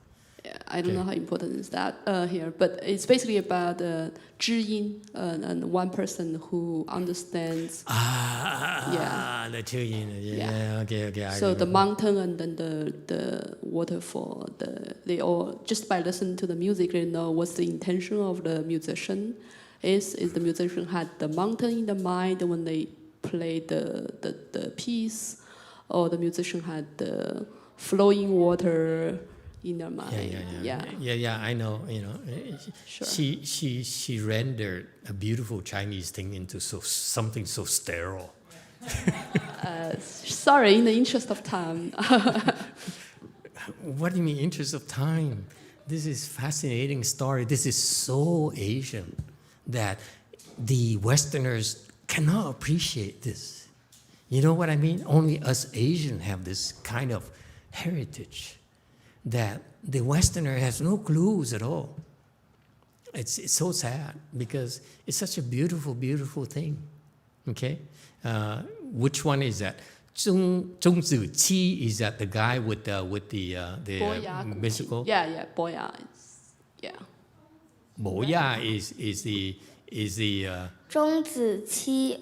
I don't know how important is that here, but it's basically about zhiyin and one person who understands. The two yin. Yeah. Okay. I So the remember. mountain and then the waterfall, they all just by listening to the music, they know what's the intention of the musician. Is the musician had the mountain in the mind when they play the piece, or the musician had the flowing water in their mind. Yeah. I know. Sure. She rendered a beautiful Chinese thing into something so sterile. Sorry, in the interest of time. What do you mean, interest of time? This is fascinating story. This is so Asian that the Westerners cannot appreciate this. You know what I mean? Only us Asians have this kind of heritage that the Westerner has no clues at all. It's so sad because it's such a beautiful, beautiful thing. Okay? Which one is that? Zhong Zi Qi, is that the guy with the musical? Yeah, Boya. Bo Ya is the 钟子期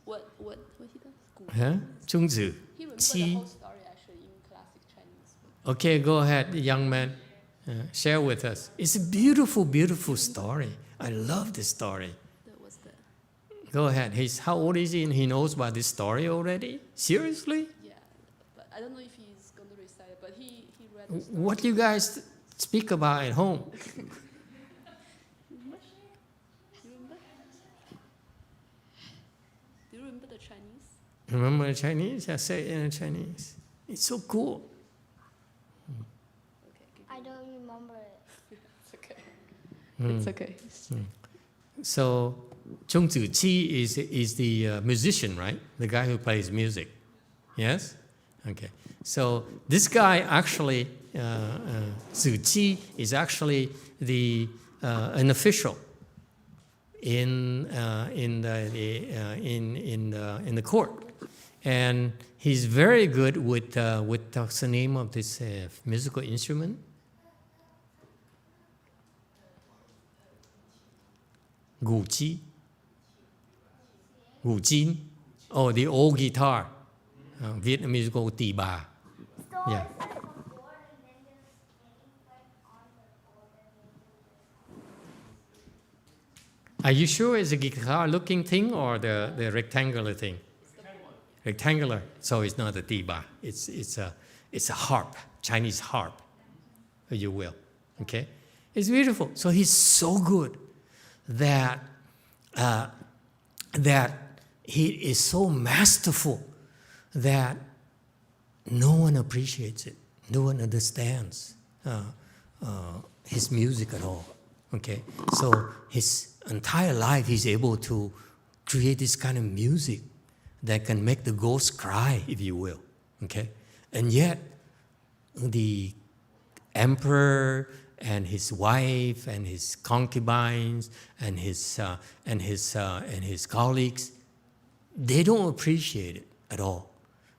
What he does? huh? Zhong Zi He remembered the Qi. whole story actually in classic Chinese. Okay, go ahead, young man. Share with us. It's a beautiful, beautiful story. I love this story. That was the. Go ahead. How old is he and he knows about this story already? Seriously? Yeah, but I don't know if he's going to recite it, but he read the story. What you guys speak about at home? Do you remember the Chinese? Remember the Chinese? I say it in Chinese. It's so cool. I don't remember it. It's okay. It's okay. So, Zhong Zi Qi is the musician, right? The guy who plays music. Yes? Okay. So, this guy actually, Zi Qi, is actually an official in the court. And he's very good with what's the name of this musical instrument? Gu Qi. Gu Jin. Oh, the old guitar. Vietnamese called tỳ bà. Yeah. Are you sure it's a guitar-looking thing or the rectangular thing? Rectangular. So it's not a tiba. It's a harp, Chinese harp, if you will. Okay, it's beautiful. So he's so good that he is so masterful that no one appreciates it. No one understands his music at all. Okay, so his entire life he's able to create this kind of music that can make the ghosts cry, if you will. Okay, and yet the emperor and his wife and his concubines and his colleagues, they don't appreciate it at all.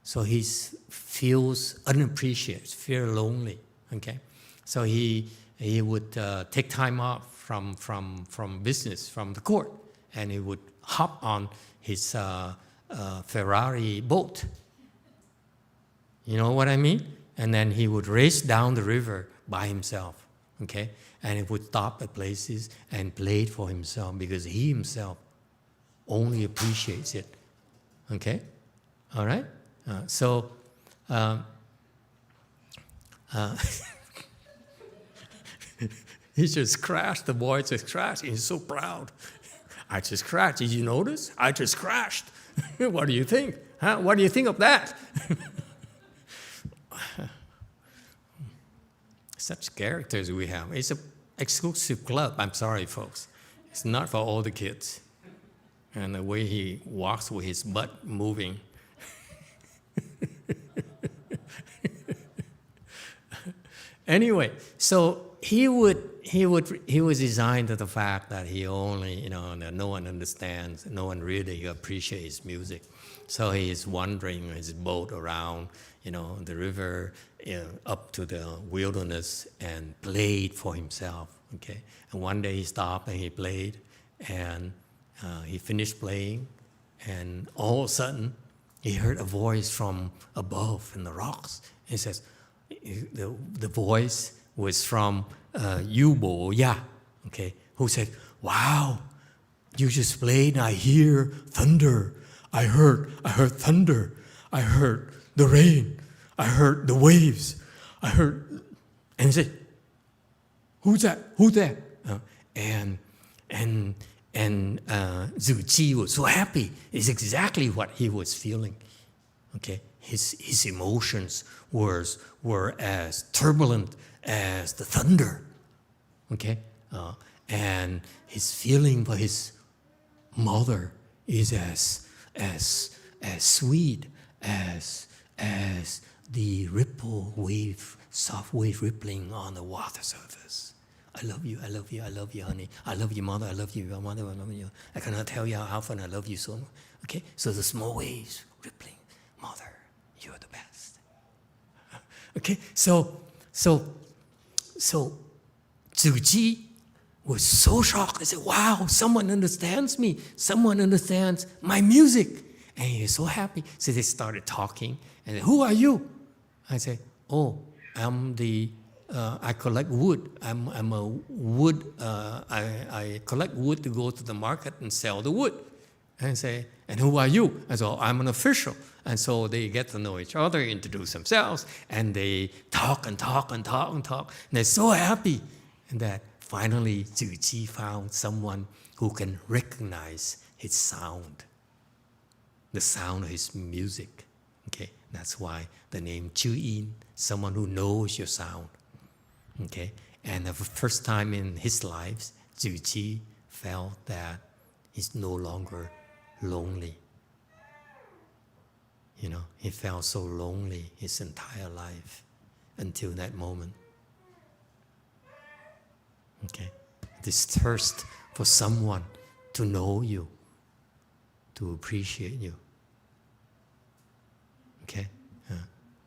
So he feels unappreciated, feels lonely. Okay, so he would take time off from business, from the court, and he would hop on his Ferrari boat. You know what I mean? And then he would race down the river by himself, okay? And he would stop at places and play it for himself because he himself only appreciates it, okay? All right? He just crashed. The boy just crashed. He's so proud. I just crashed. Did you notice? I just crashed. What do you think? Huh? What do you think of that? Such characters we have. It's an exclusive club. I'm sorry, folks. It's not for all the kids. And the way he walks with his butt moving. Anyway, so he was resigned to the fact that he only, that no one understands, no one really appreciates his music. So he is wandering his boat around, the river, up to the wilderness and played for himself. Okay, and one day he stopped and he played, and he finished playing, and all of a sudden he heard a voice from above in the rocks. He says, the voice was from YongHua, okay, who said, "Wow, you just played, I hear thunder. I heard thunder. I heard the rain. I heard the waves. I heard," and he said, "Who's that? Who's that?" And Zhu Ji was so happy. It's exactly what he was feeling. Okay, his emotions were as turbulent as the thunder. Okay, and his feeling for his mother is as sweet as the ripple wave, soft wave rippling on the water surface. I love you, I love you, I love you, honey. I love you, mother, I love you, your mother, I love you. I cannot tell you how often I love you so much. Okay, so the small waves rippling, mother, you're the best. Okay, so Zhu Ji was so shocked. I said, "Wow, someone understands me. Someone understands my music." And he was so happy. So they started talking. And said, "Who are you?" I said, "Oh, I'm I collect wood. I'm a wood. I collect wood to go to the market and sell the wood." And I say, "And who are you?" I said, "Oh, I'm an official." And so they get to know each other, introduce themselves, and they talk and talk and talk and talk. And they're so happy that finally Zhu Ji found someone who can recognize his sound, the sound of his music. Okay, that's why the name Chu Yin, someone who knows your sound. Okay, and the first time in his life, Zhu Ji felt that he's no longer lonely. He felt so lonely his entire life until that moment. Okay, this thirst for someone to know you, to appreciate you. Okay,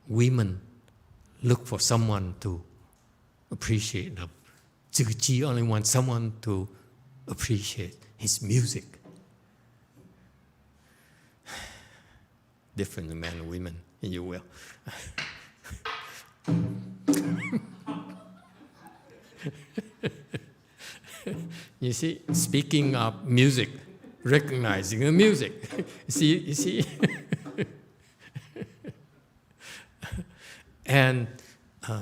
women look for someone to appreciate them. Zhu Ji only wants someone to appreciate his music. Different men and women, if you will. You see, speaking of music, recognizing the music. You see? And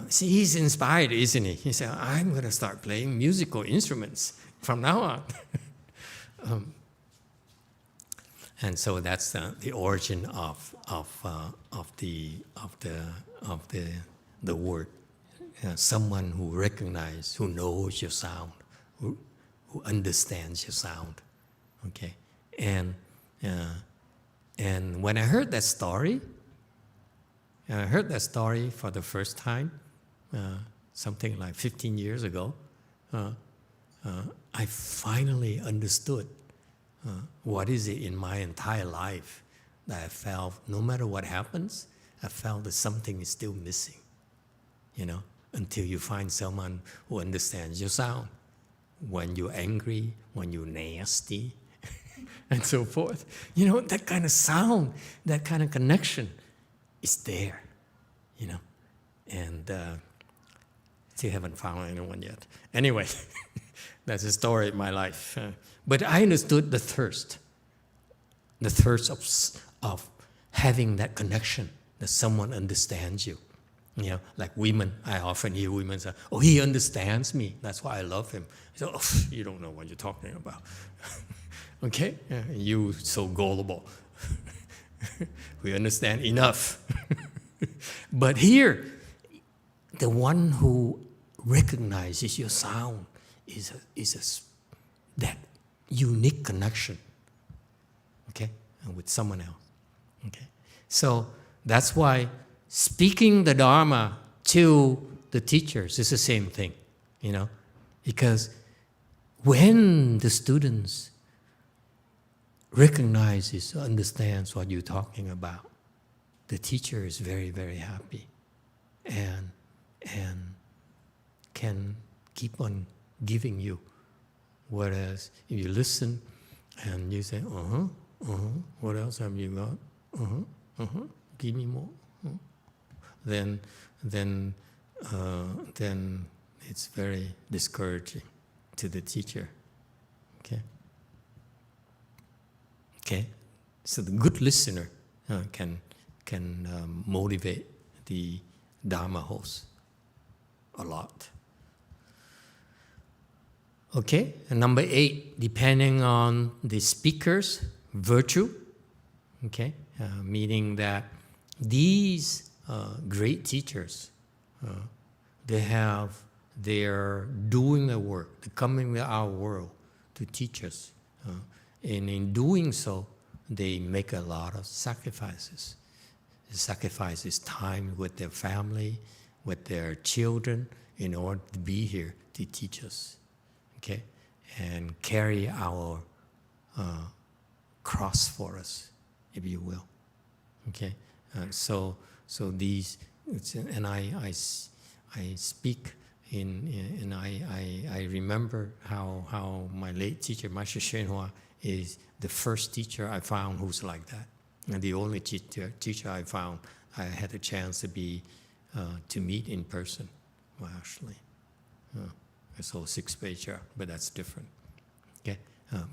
see, he's inspired, isn't he? He said, "I'm going to start playing musical instruments from now on." And so that's the origin of the word. Someone who recognizes, who knows your sound, who understands your sound. Okay, and when I heard that story, for the first time, something like 15 years ago. I finally understood what is it in my entire life that I felt, no matter what happens, I felt that something is still missing, until you find someone who understands your sound. When you're angry, when you're nasty, and so forth. That kind of sound, that kind of connection is there, and still haven't found anyone yet. Anyway, that's the story of my life. But I understood the thirst of having that connection, that someone understands you. You know, like women, I often hear women say, "Oh, he understands me. That's why I love him." So, oh, you don't know what you're talking about. Okay, you so gullible. We understand enough. But here, the one who recognizes your sound is that unique connection, okay, with someone else. Okay, so that's why speaking the Dharma to the teachers is the same thing, you know, because when the students recognizes, understands what you're talking about, the teacher is very, very happy and can keep on giving you. Whereas if you listen and you say, what else have you got? Give me more. Then it's very discouraging to the teacher. Okay, so the good listener can motivate the Dharma host a lot. Okay, and number 8, depending on the speaker's virtue. Okay, meaning that these great teachers, they're doing the work, they're coming to our world to teach us. And in doing so, they make a lot of sacrifices. They sacrifice time with their family, with their children, in order to be here to teach us, okay, and carry our cross for us, if you will, okay. So these, and I speak and I remember how my late teacher, Master YongHua, is the first teacher I found who's like that, and the only teacher I found I had a chance to meet in person. Well, actually, so 6 pager, but that's different. Okay,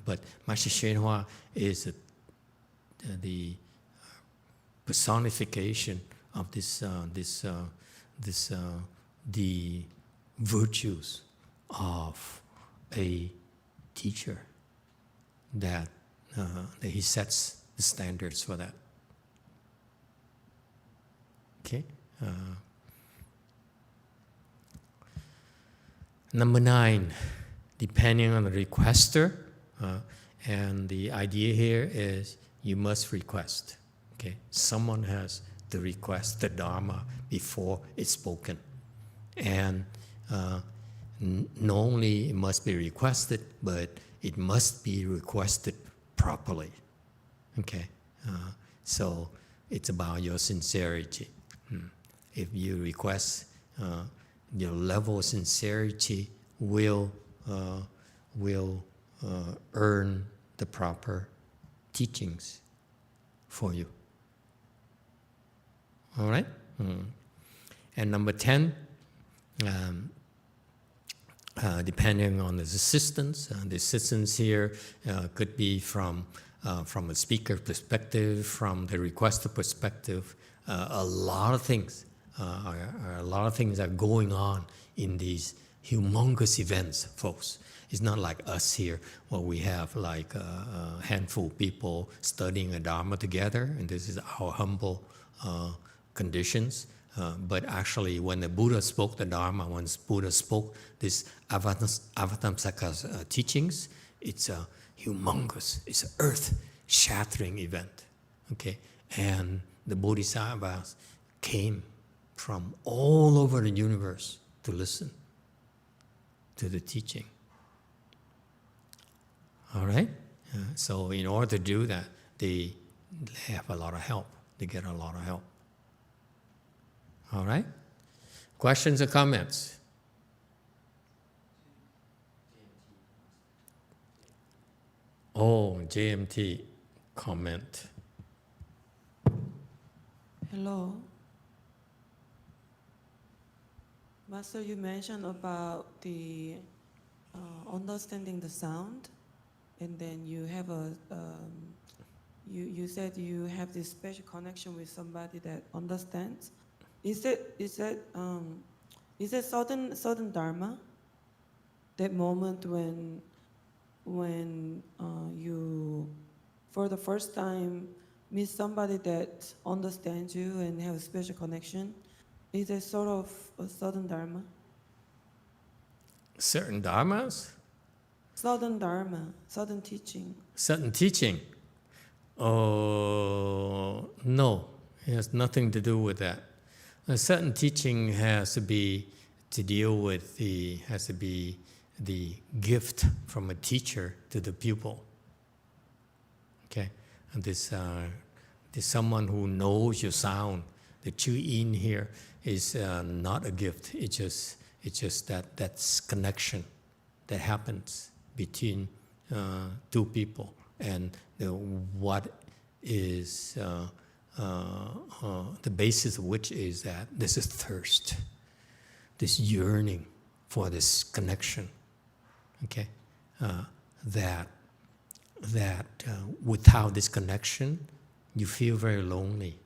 but Master YongHua is the personification of the virtues of a teacher. That he sets the standards for that. Okay. Number 9, depending on the requester, and the idea here is you must request. Okay, someone has to request the Dharma before it's spoken, and not only it must be requested, but it must be requested properly. Okay, so it's about your sincerity. If you request, your level of sincerity will earn the proper teachings for you. All right? And number 10, depending on the assistance here could be from a speaker perspective, from the requester perspective. A lot of things are going on in these humongous events, folks. It's not like us here, where we have like a handful of people studying a Dharma together, and this is our humble conditions. But actually, when the Buddha spoke the Dharma, when Buddha spoke this Avatamsaka teachings, it's a humongous, it's an earth-shattering event, okay? And the Bodhisattvas came from all over the universe to listen to the teaching. All right? So in order to do that, they have a lot of help. They get a lot of help. All right? Questions or comments? Oh, JMT comment. Hello. Master, you mentioned about the understanding the sound, and then you have you said you have this special connection with somebody that understands. Is that sudden Dharma? That moment when you, for the first time, meet somebody that understands you and have a special connection, is a sort of a sudden Dharma? Certain dharmas, Sudden Dharma, sudden teaching. certain teaching. Oh, no, it has nothing to do with that. A certain teaching has to be the gift from a teacher to the pupil. Okay, and this someone who knows your sound, the chu in here is not a gift. It's just that's connection that happens between two people, and what is the basis of which is that this is thirst, this yearning for this connection. Okay, that without this connection, you feel very lonely.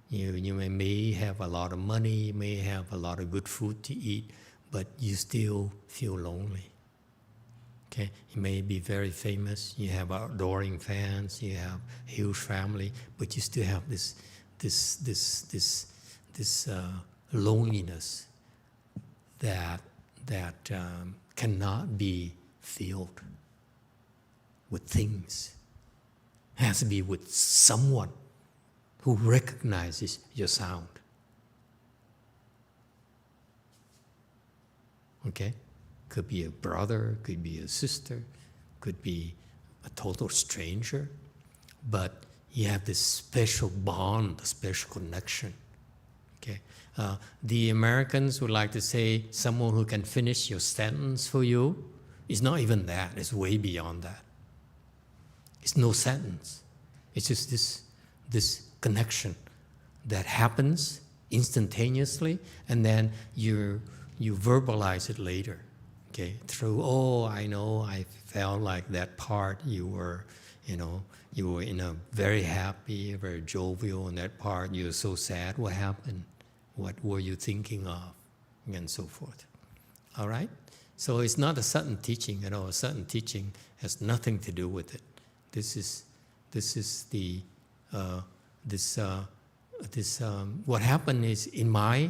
You may have a lot of money, you may have a lot of good food to eat, but you still feel lonely. Okay, you may be very famous, you have adoring fans, you have a huge family, but you still have this loneliness that cannot be filled with things. It has to be with someone who recognizes your sound. Okay? Could be a brother, could be a sister, could be a total stranger, but you have this special bond, a special connection. Okay? The Americans would like to say someone who can finish your sentence for you. It's not even that, it's way beyond that. It's no sentence. It's just this connection that happens instantaneously, and then you verbalize it later. Okay, through, oh, I know, I felt like that part you were in a very happy, very jovial, and that part you were so sad. What happened? What were you thinking of? And so forth. All right? So it's not a sudden teaching at all. A sudden teaching has nothing to do with it. What happened is, in my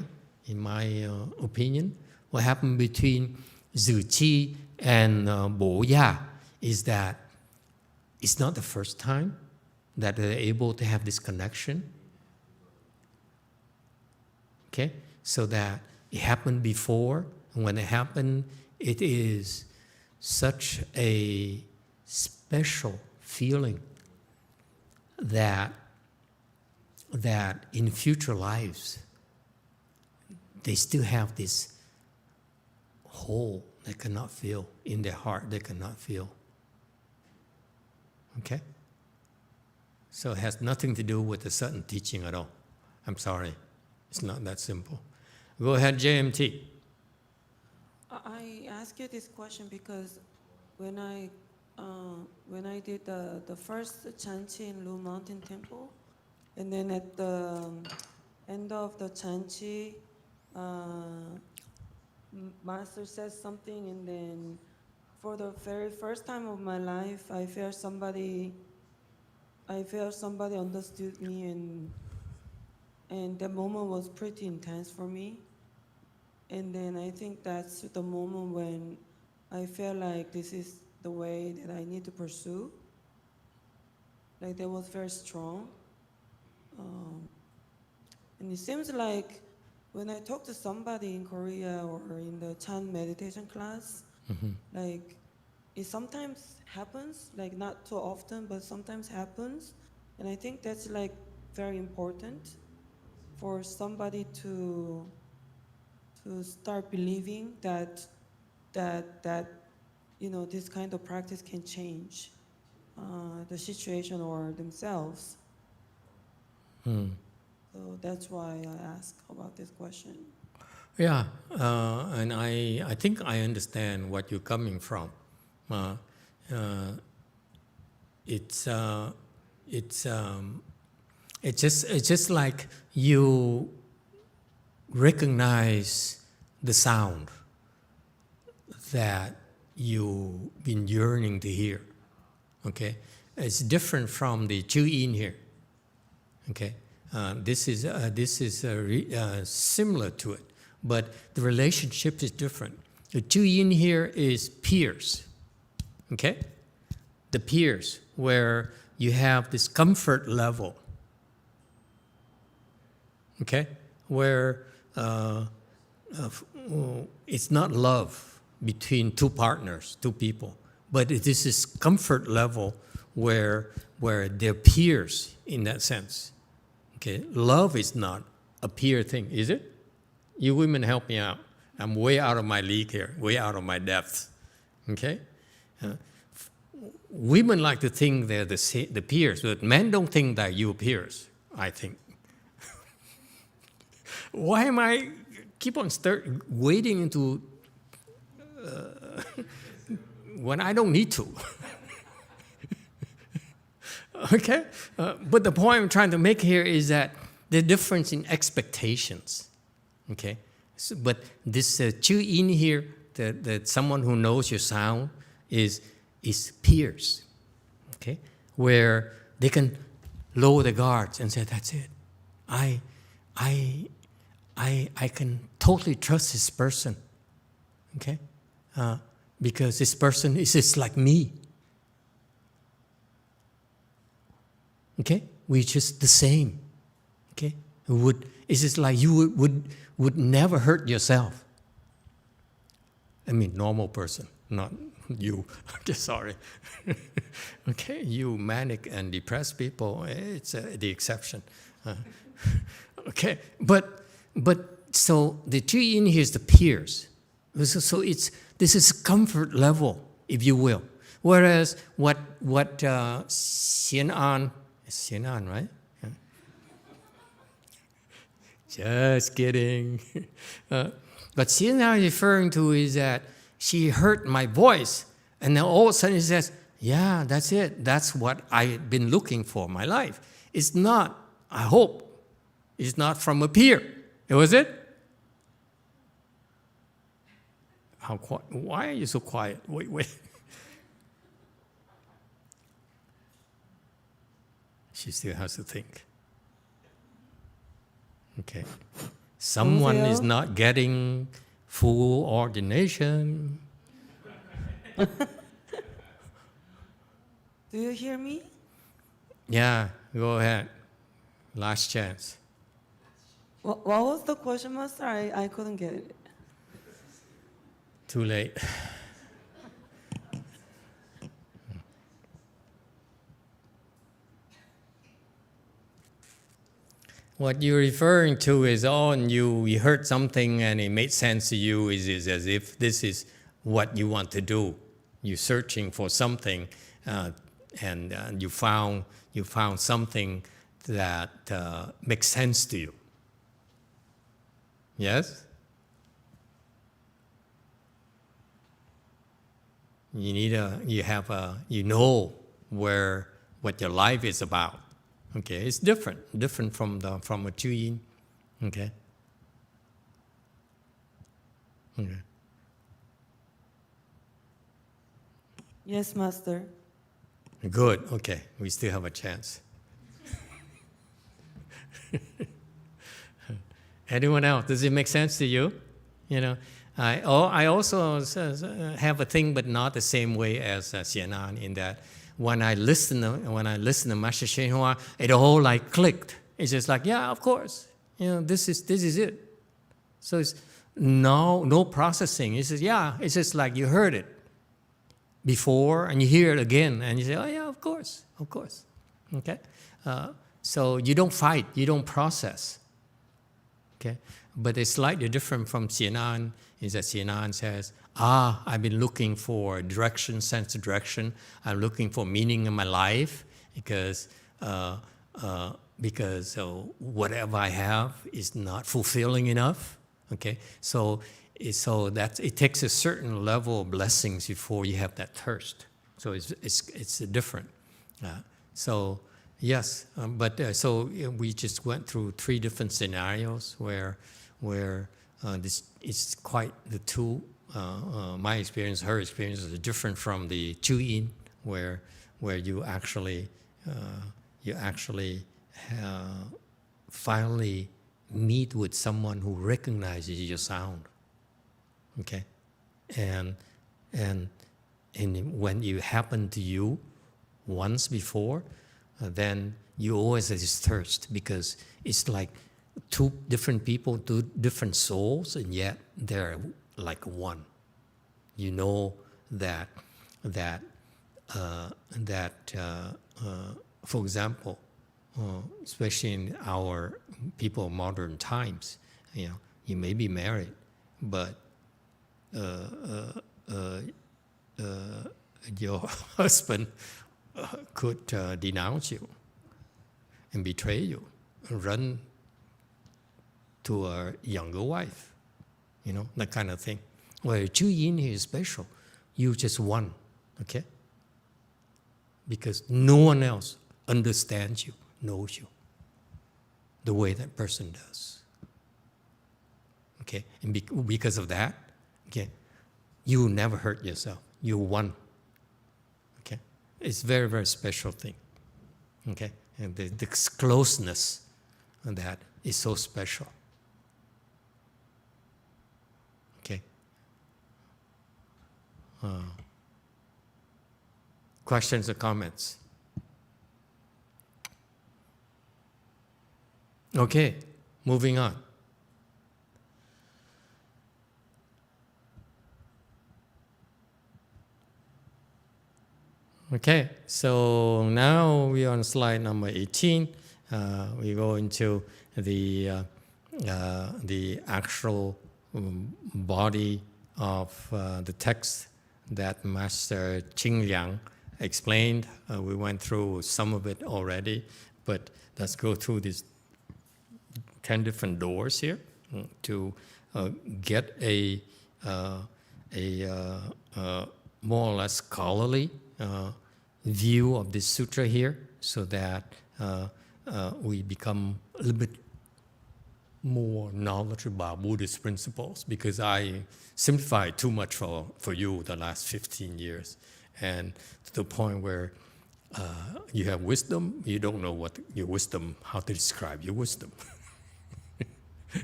opinion, what happened between Zhi Qi and Bo Ya is that it's not the first time that they're able to have this connection. Okay, so that it happened before, and when it happened, it is such a special feeling that in future lives they still have this hole they cannot fill in their heart. They cannot feel. Okay, so it has nothing to do with a certain teaching at all. I'm sorry, it's not that simple. Go ahead, JMT. I ask you this question because when I did the first chanchi in Lu Mountain Temple, and then at the end of the chanchi, Master says something, and then for the very first time of my life, I felt somebody understood me, and that moment was pretty intense for me. And then I think that's the moment when I felt like this is the way that I need to pursue. Like that was very strong. And it seems like when I talk to somebody in Korea or in the Chan meditation class, like it sometimes happens, like not too often, but sometimes happens. And I think that's like very important for somebody to start believing that this kind of practice can change the situation or themselves. So that's why I ask about this question. Yeah, and I think I understand what you're coming from. It's just like you recognize the sound that you've been yearning to hear. Okay, it's different from the chew in here. Okay, this is similar to it, but the relationship is different. The chew in here is peers. Okay, the peers where you have this comfort level. Okay, where it's not love between two partners, two people, but it is this comfort level where they're peers in that sense. Okay, love is not a peer thing, is it? You women help me out. I'm way out of my league here, way out of my depth. Okay, women like to think they're the peers, but men don't think that you're peers. I think. Why am I keep on wading into when I don't need to? Okay? But the point I'm trying to make here is that the difference in expectations. Okay? So, but this chew in here, that someone who knows your sound is peers. Okay? Where they can lower the guards and say, that's it. I can totally trust this person, okay? Because this person is just like me. Okay? We're just the same. Okay? It's just like you would never hurt yourself. I mean, normal person, not you. I'm just sorry. Okay? You manic and depressed people, it's the exception. Okay? But so the tree in here is the peers. So this is comfort level, if you will. Whereas what Xian An, right? Yeah. Just kidding. But Xian An is referring to is that she heard my voice, and then all of a sudden she says, yeah, that's it. That's what I've been looking for in my life. It's not, I hope, it's not from a peer. Was it? How quiet? Why are you so quiet? Wait. She still has to think. Okay. Someone is not getting full ordination. Do you hear me? Yeah, go ahead. Last chance. What was the question, Master? I couldn't get it. Too late. What you're referring to is, and you heard something and it made sense to you, is as if this is what you want to do. You're searching for something, and you found something that makes sense to you. Yes? You know what your life is about. Okay, it's different from a Chuyin. Okay. Okay. Yes, Master. Good. Okay, we still have a chance. Anyone else? Does it make sense to you? You know, I also have a thing, but not the same way as Xianan, in that when I listen to Master YongHua, it all like clicked. It's just like, yeah, of course, you know, this is it. So it's no processing. It's just, yeah, it's just like you heard it before and you hear it again and you say, oh yeah, of course. Okay, so you don't fight, you don't process. Okay, but it's slightly different from Xianan, is that Xianan says, I've been looking for direction, sense of direction. I'm looking for meaning in my life because whatever I have is not fulfilling enough. Okay, so that it takes a certain level of blessings before you have that thirst. So it's different. So yes, but we just went through 3 different scenarios where where this is quite the two. My experience, her experience is different from the Chu-in, where you actually finally meet with someone who recognizes your sound. Okay, and when it happened to you once before, then you always have this thirst, because it's like two different people, two different souls, and yet they're like one. You know that for example, especially in our people modern times, you may be married, but your husband could denounce you and betray you, and run to a younger wife, that kind of thing. Where Chu-yin is special, you just one, okay? Because no one else understands you, knows you, the way that person does. Okay, and because of that, okay, you will never hurt yourself. You're one. Okay, it's very, very special thing. Okay, and the closeness of that is so special. Okay. Questions or comments? Okay, moving on. Okay, so now we're on slide number 18. We go into the actual body of the text that Master Qing Liang explained. We went through some of it already, but let's go through these 10 different doors here to get a more or less scholarly view of this sutra here, so that we become a little bit more knowledgeable about Buddhist principles, because I simplified too much for you the last 15 years, and to the point where you have wisdom, you don't know what your wisdom, how to describe your wisdom.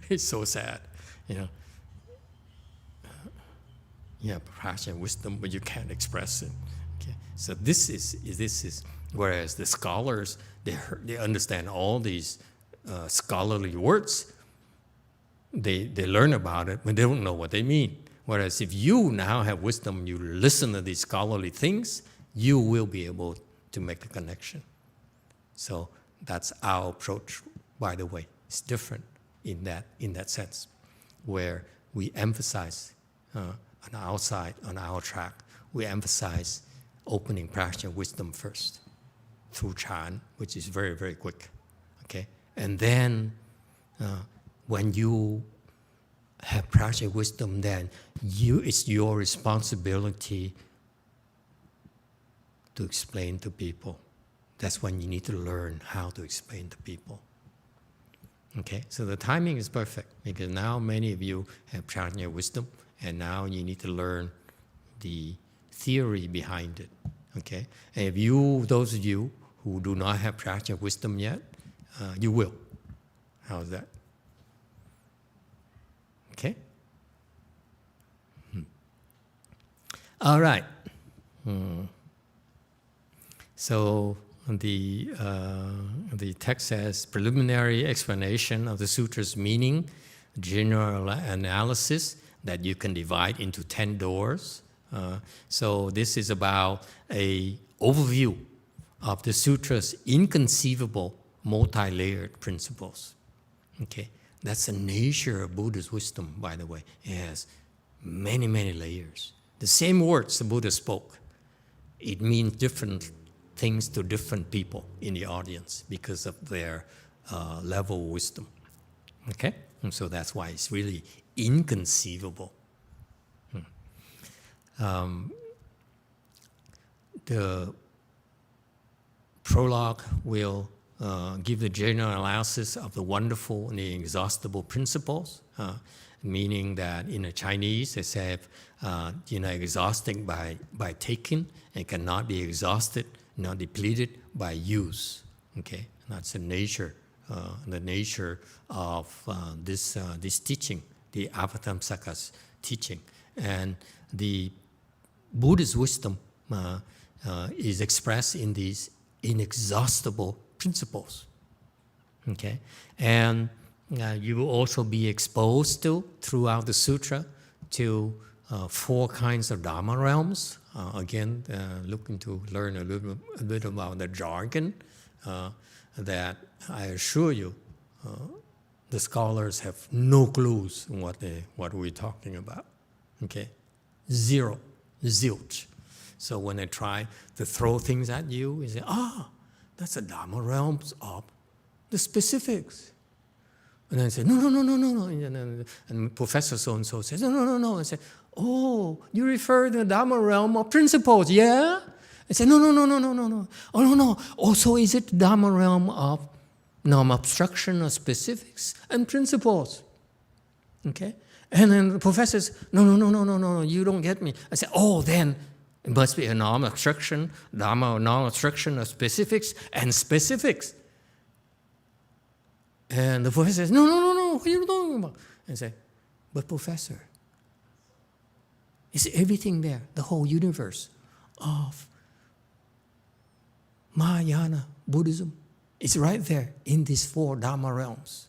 It's so sad, You have passion, wisdom, but you can't express it. Okay, so this is whereas the scholars, they understand all these scholarly words. They learn about it, but they don't know what they mean. Whereas if you now have wisdom, you listen to these scholarly things, you will be able to make the connection. So that's our approach, by the way. It's different in that sense, where we emphasize on our side, on our track, we emphasize opening practice of wisdom first, through Chan, which is very, very quick. Okay, and then when you have practice of wisdom, then it's your responsibility to explain to people. That's when you need to learn how to explain to people. Okay, so the timing is perfect, because now many of you have practice of wisdom, and now you need to learn the theory behind it. Okay, and if those of you who do not have practice of wisdom yet, you will. How's that? Okay. All right. So the text says preliminary explanation of the sutra's meaning, general analysis that you can divide into 10 doors. So this is about an overview of the sutra's inconceivable multi-layered principles. Okay, that's the nature of Buddha's wisdom, by the way. It has many, many layers. The same words the Buddha spoke, it means different things to different people in the audience because of their level of wisdom. Okay, and so that's why it's really inconceivable. The prologue will give the general analysis of the wonderful and the inexhaustible principles, meaning that in the Chinese they say, exhausting by taking and cannot be exhausted, not depleted by use. Okay, that's the nature of this teaching, the Avatamsaka's teaching, and the Buddhist wisdom is expressed in these inexhaustible principles. Okay, and you will also be exposed to throughout the sutra to 4 kinds of Dharma realms. Again, looking to learn a little bit about the jargon that I assure you, the scholars have no clues on what we're talking about. Okay, zero, zilch. So when they try to throw things at you, you say, that's the Dharma realms of the specifics. And then I say, no. And Professor so-and-so says, no. I say, you refer to the Dharma realm of principles, yeah? I say, no. Oh, no. Also, is it the Dharma realm of non-obstruction of specifics and principles? Okay? And then the professor says, no, you don't get me. I say, then it must be a non-obstruction, Dharma non-obstruction of specifics and specifics. And the professor says, no, what are you talking about? And I say, but professor, is everything there, the whole universe of Mahayana Buddhism is right there in these 4 Dharma realms.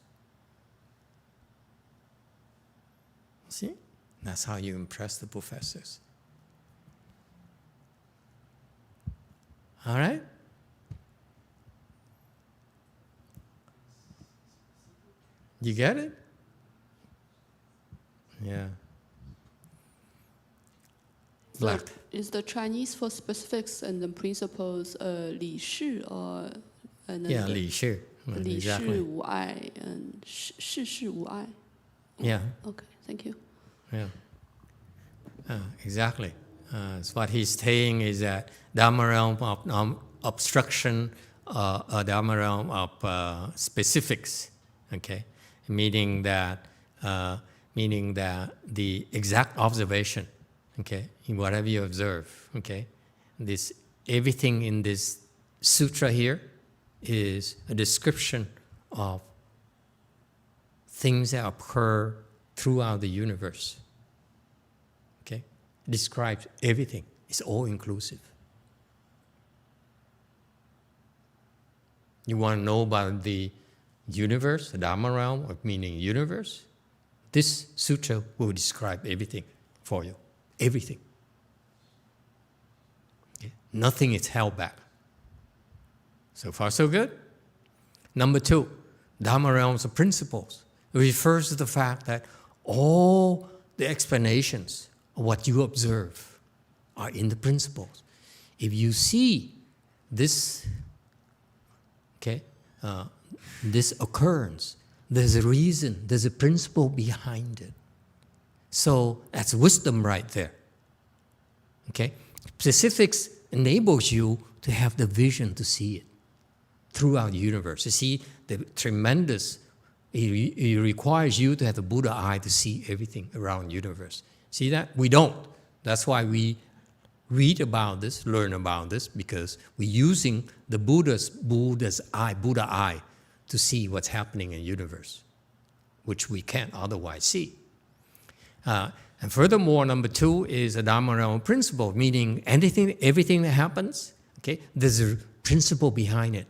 See? That's how you impress the professors. All right? You get it? Yeah. So is the Chinese for specifics and the principles 理事 or? Yeah, 理事. 理事 Exactly. 无碍 and 事事无碍. Yeah. Okay, thank you. Yeah. Exactly. So what he's saying is that Dharma realm of obstruction, Dharma realm of specifics. Okay, meaning that the exact observation. Okay, in whatever you observe. Okay, everything in this sutra here is a description of things that occur throughout the universe. Okay, describes everything. It's all inclusive. You want to know about the universe, the Dharma realm, meaning universe? This sutra will describe everything for you. Everything. Okay? Nothing is held back. So far, so good. Number 2, Dharma realms of principles. It refers to the fact that all the explanations of what you observe are in the principles. If you see this, this occurrence, there's a reason, there's a principle behind it. So that's wisdom right there. Okay? Specifics enables you to have the vision to see it throughout the universe. You see the tremendous, it requires you to have the Buddha eye to see everything around the universe. See that? We don't. That's why we read about this, learn about this, because we're using the Buddha eye to see what's happening in the universe, which we can't otherwise see. And furthermore, number 2 is a Dharma realm principle, meaning everything that happens, okay, there's a principle behind it.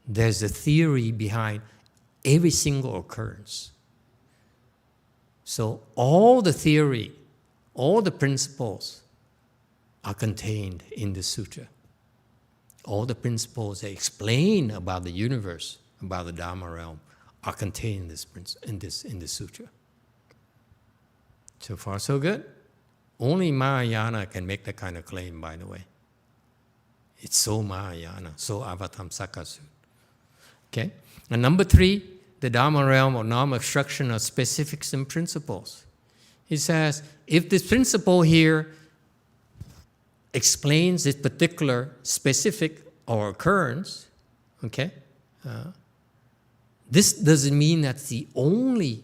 There's a theory behind every single occurrence. So all the theory, all the principles are contained in the sutra. All the principles that explain about the universe, about the Dharma realm, are contained in this sutra. So far, so good. Only Mahayana can make that kind of claim, by the way. It's so Mahayana, so Avatamsaka Sutra. Okay? And number 3, the Dharma realm of non-obstruction of specifics and principles. He says, if this principle here explains this particular specific or occurrence, okay, This doesn't mean that's the only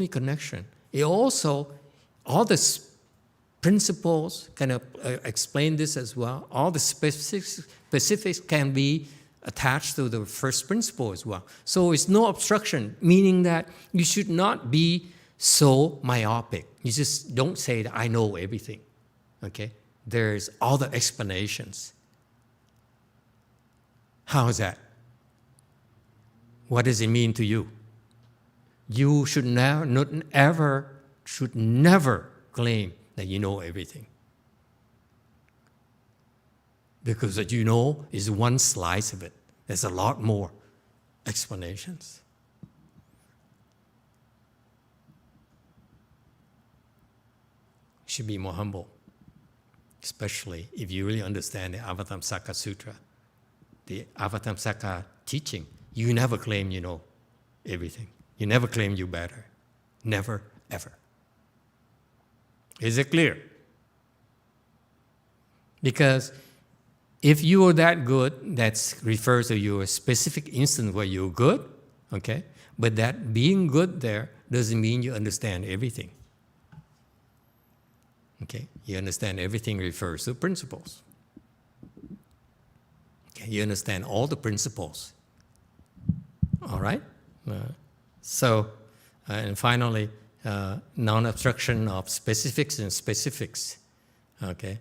connection. It also, all the principles kind of explain this as well. All the specifics can be attached to the first principle as well. So it's no obstruction, meaning that you should not be so myopic. You just don't say that I know everything, okay? There's all the explanations. How is that? What does it mean to you? You should never claim that you know everything. Because what you know is one slice of it. There's a lot more explanations. You should be more humble, especially if you really understand the Avatamsaka Sutra, the Avatamsaka teaching. You never claim you know everything. You never claim you're better. Never, ever. Is it clear? Because if you are that good, that refers to your specific instance where you're good, okay? But that being good there doesn't mean you understand everything. Okay? You understand everything refers to principles. Okay? You understand all the principles. All right? And finally, non-obstruction of specifics and specifics. Okay?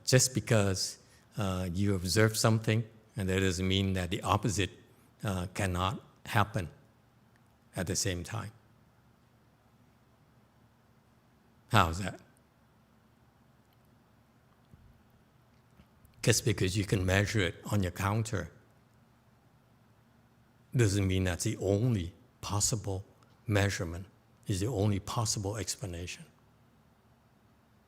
Just because you observe something, and that doesn't mean that the opposite cannot happen at the same time. How is that? Just because you can measure it on your counter doesn't mean that's the only possible measurement, is the only possible explanation.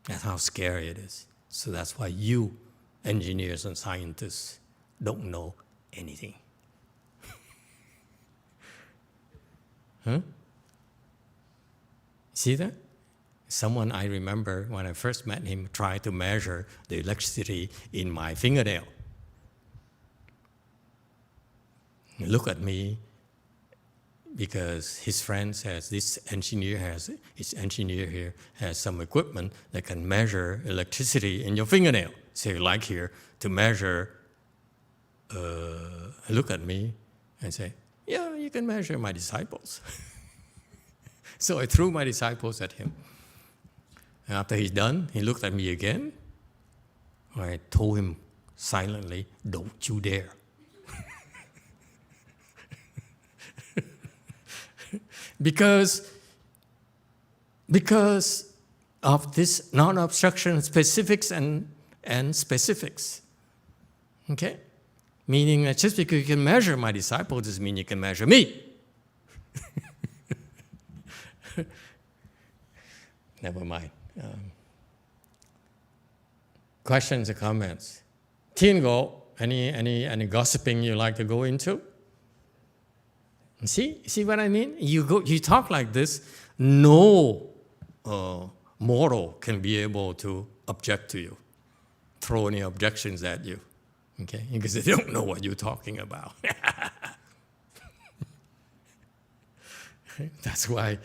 That's how scary it is. So that's why you, engineers and scientists, don't know anything. Huh? See that? Someone I remember when I first met him tried to measure the electricity in my fingernail. He looked at me because his friend says his engineer here has some equipment that can measure electricity in your fingernail. So you like here to measure, look at me and say, yeah, you can measure my disciples. So I threw my disciples at him. And after he's done, he looked at me again. I told him silently, don't you dare. Because of this non-obstruction specifics and specifics. Okay? Meaning that just because you can measure my disciples doesn't mean you can measure me. Never mind. Questions or comments? Tiango, any gossiping you like to go into? See what I mean? You talk like this, no mortal can be able to object to you, throw any objections at you, okay? Because they don't know what you're talking about. That's why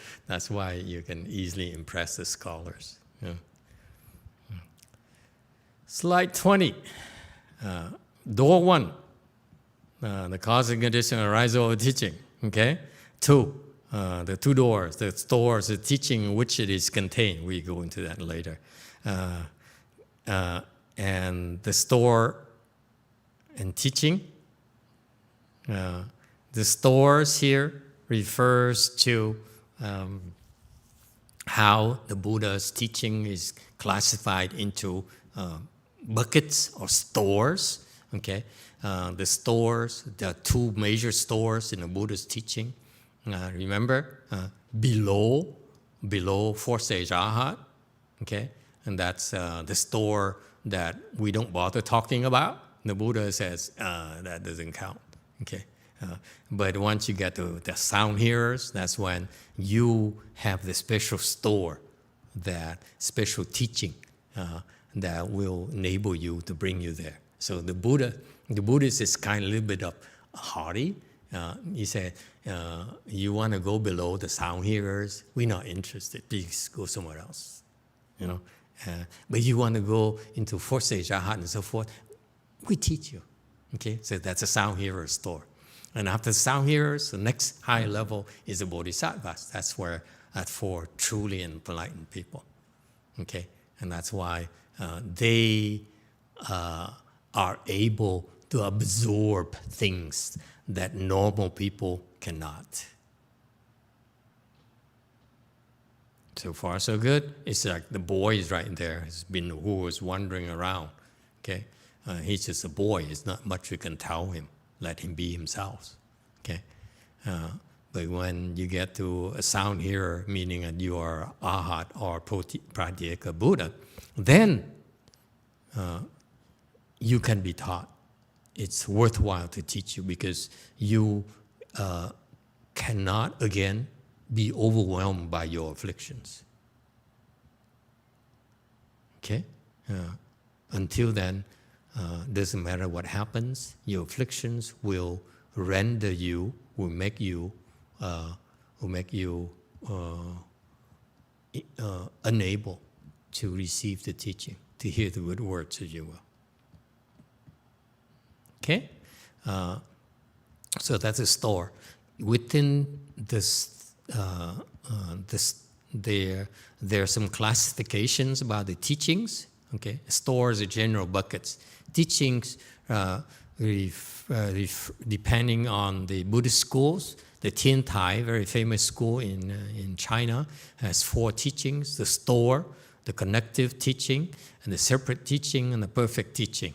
you can easily impress the scholars. Yeah. Slide 20, door 1, the cause and condition arise over teaching. Okay? 2, the 2 doors, the stores, the teaching which it is contained. We go into that later. And the store and teaching. The stores here refers to how the Buddha's teaching is classified into buckets or stores. Okay? The stores, there are 2 major stores in the Buddha's teaching. Remember, below 4th stage Arhat, okay? And that's the store that we don't bother talking about. The Buddha says that doesn't count, okay? But once you get to the sound hearers, that's when you have the special store, that special teaching that will enable you to bring you there. So the Buddhist is kind of a little bit haughty. He said, you want to go below the sound hearers? We're not interested. Please go somewhere else. You know, but you want to go into fourth stage arhat and so forth? We teach you. Okay, so that's a sound hearer store. And after sound hearers, the next high level is the bodhisattvas. That's for truly enlightened people. Okay, and that's why they are able to absorb things that normal people cannot. So far, so good. It's like the boy is right there. Who was wandering around. Okay, he's just a boy. It's not much you can tell him. Let him be himself. Okay, but when you get to a sound hearer, meaning that you are arhat or pratyeka Buddha, then you can be taught. It's worthwhile to teach you because you cannot again be overwhelmed by your afflictions. Okay? Until then, doesn't matter what happens, your afflictions will render you, will make you unable to receive the teaching, to hear the good words, if you will. Okay? So that's a store. Within this, there are some classifications about the teachings. Okay? Stores are general buckets. Teachings, depending on the Buddhist schools, the Tiantai, very famous school in China, has 4 teachings: the store, the connective teaching, and the separate teaching, and the perfect teaching.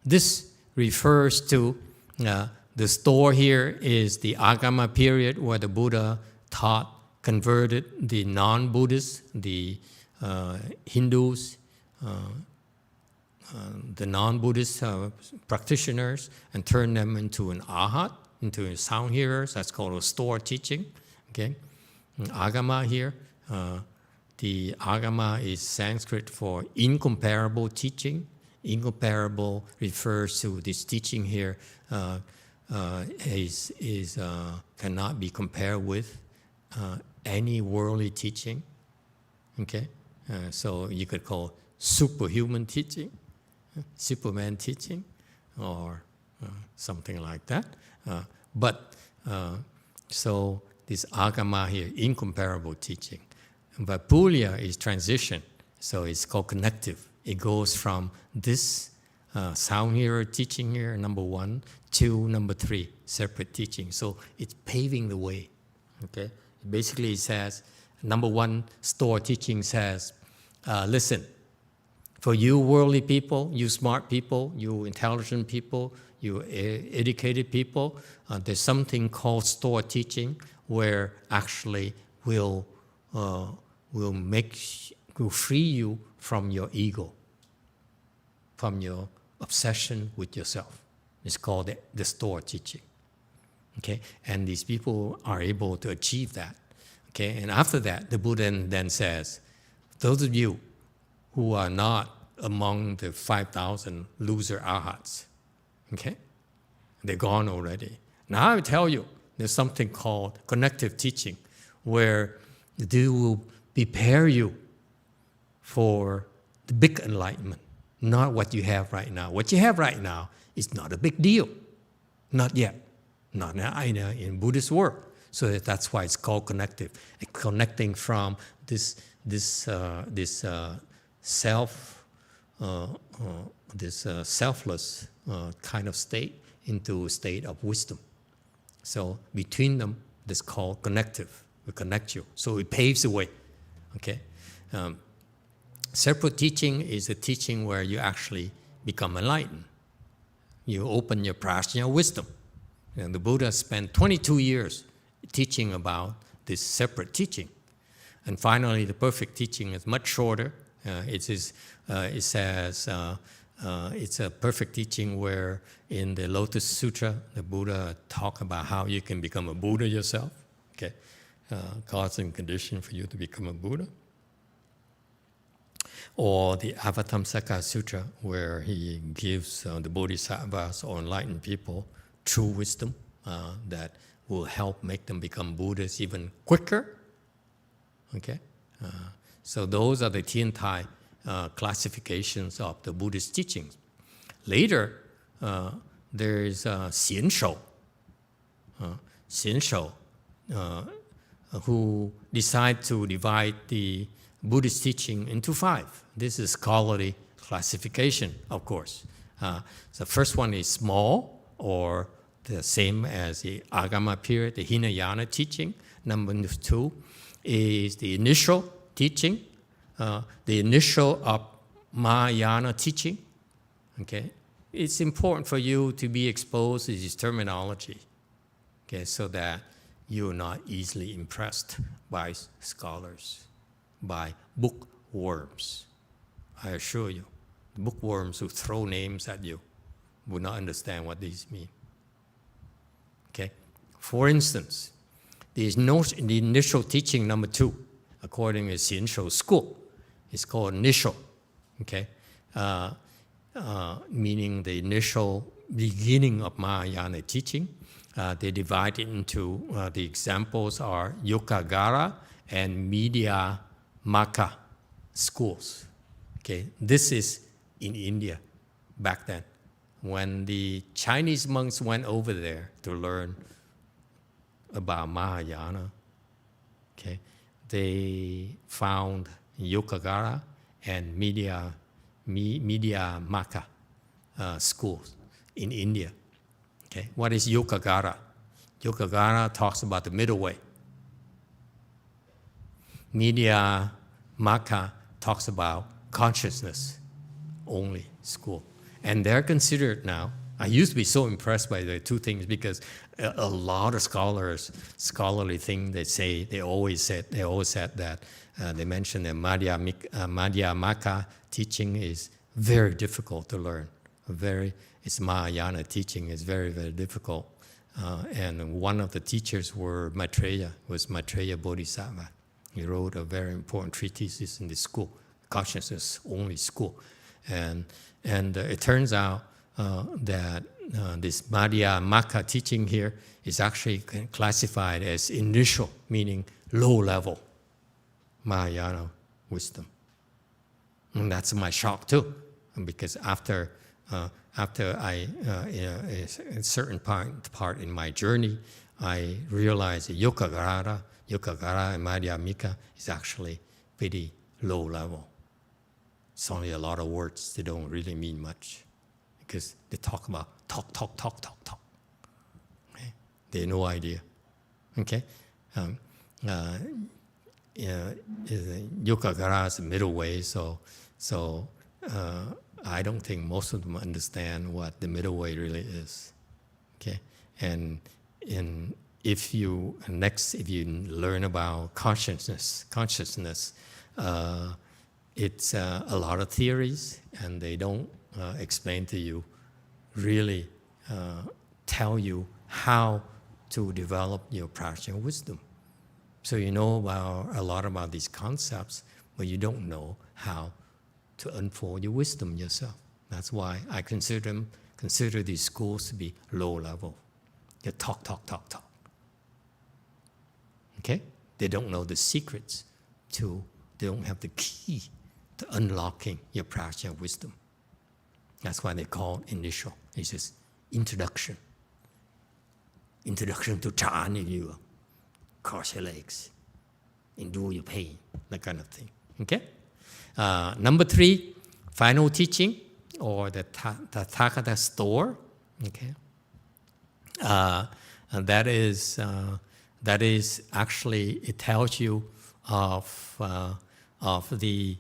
This refers to the store here is the Agama period where the Buddha taught, converted the non-Buddhists, the Hindus, the non-Buddhist practitioners, and turned them into an arhat, into sound hearers. That's called a store teaching. Okay, and Agama here, the Agama is Sanskrit for incomparable teaching. Incomparable refers to this teaching here cannot be compared with any worldly teaching. Okay, so you could call superhuman teaching, Superman teaching, or something like that. So this Agama here, incomparable teaching. But Pulya is transition, so it's called connective. It goes from this sound hearer teaching here, number 1, to number 3, separate teaching. So it's paving the way. Okay, basically it says, number 1 store teaching says, listen, for you worldly people, you smart people, you intelligent people, you educated people, there's something called store teaching where actually will free you from your ego, from your obsession with yourself. It's called the store teaching. Okay, and these people are able to achieve that. Okay, and after that, the Buddha then says, those of you who are not among the 5,000 loser arhats, okay, they're gone already. Now I will tell you, there's something called connective teaching, where they will prepare you for the big enlightenment, not what you have right now. What you have right now is not a big deal, not yet, not in Buddhist world. So that's why it's called connective, connecting from this selfless kind of state into a state of wisdom. So between them, it's called connective. We connect you, so it paves the way. Okay. Separate teaching is a teaching where you actually become enlightened. You open your prajna wisdom. And the Buddha spent 22 years teaching about this separate teaching. And finally, the perfect teaching is much shorter. It says it's a perfect teaching where in the Lotus Sutra, the Buddha talk about how you can become a Buddha yourself. Okay, cause and condition for you to become a Buddha. Or the Avatamsaka Sutra, where he gives the bodhisattvas or enlightened people true wisdom that will help make them become Buddhists even quicker. Okay, so those are the Tiantai classifications of the Buddhist teachings. Later, there is Xian Shou, who decide to divide the Buddhist teaching into 5. This is scholarly classification, of course. The first one is small, or the same as the Agama period, the Hinayana teaching. Number 2 is the initial teaching, the initial of Mahayana teaching. Okay, it's important for you to be exposed to this terminology, okay, so that you're not easily impressed by scholars, by bookworms. I assure you, the bookworms who throw names at you will not understand what these mean. Okay, for instance, the initial teaching number 2, according to Xian Shou school, is called initial. Okay, meaning the initial beginning of Mahayana teaching. They divide it into, the examples are Yokagara and Madhyamaka schools. Okay, this is in India back then. When the Chinese monks went over there to learn about Mahayana, okay, they found Yokagara and Madhyamaka schools in India. Okay, what is Yokagara? Yokagara talks about the middle way. Madhyamaka talks about consciousness only school. And they're considered now, I used to be so impressed by the 2 things because a lot of scholarly thing they always said that they mentioned that Madhyamaka teaching is very difficult to learn. It's Mahayana teaching is very, very difficult. And one of the teachers was Maitreya Bodhisattva. He wrote a very important treatise in the school, consciousness only school. And it turns out that this Madhyamaka teaching here is actually classified as initial, meaning low level Mahayana wisdom. And that's my shock too, because after I, a certain part in my journey, I realized that Yokagara and Madhyamaka is actually pretty low level. It's only a lot of words. They don't really mean much because they talk about talk. Okay? They have no idea. Okay? Yokagara is the middle way, so I don't think most of them understand what the middle way really is. Okay? And if you learn about consciousness, it's a lot of theories, and they don't explain to you, really tell you how to develop your practical wisdom. So you know a lot about these concepts, but you don't know how to unfold your wisdom yourself. That's why I consider these schools to be low level. They talk. Okay? They don't know the secrets they don't have the key to unlocking your practical wisdom. That's why they call it initial. It's just introduction. Introduction to Chan, if you will. Cross your legs, endure your pain, that kind of thing. Okay? Number 3, final teaching, or the Tathagata store. Okay? And that is actually, it tells you of the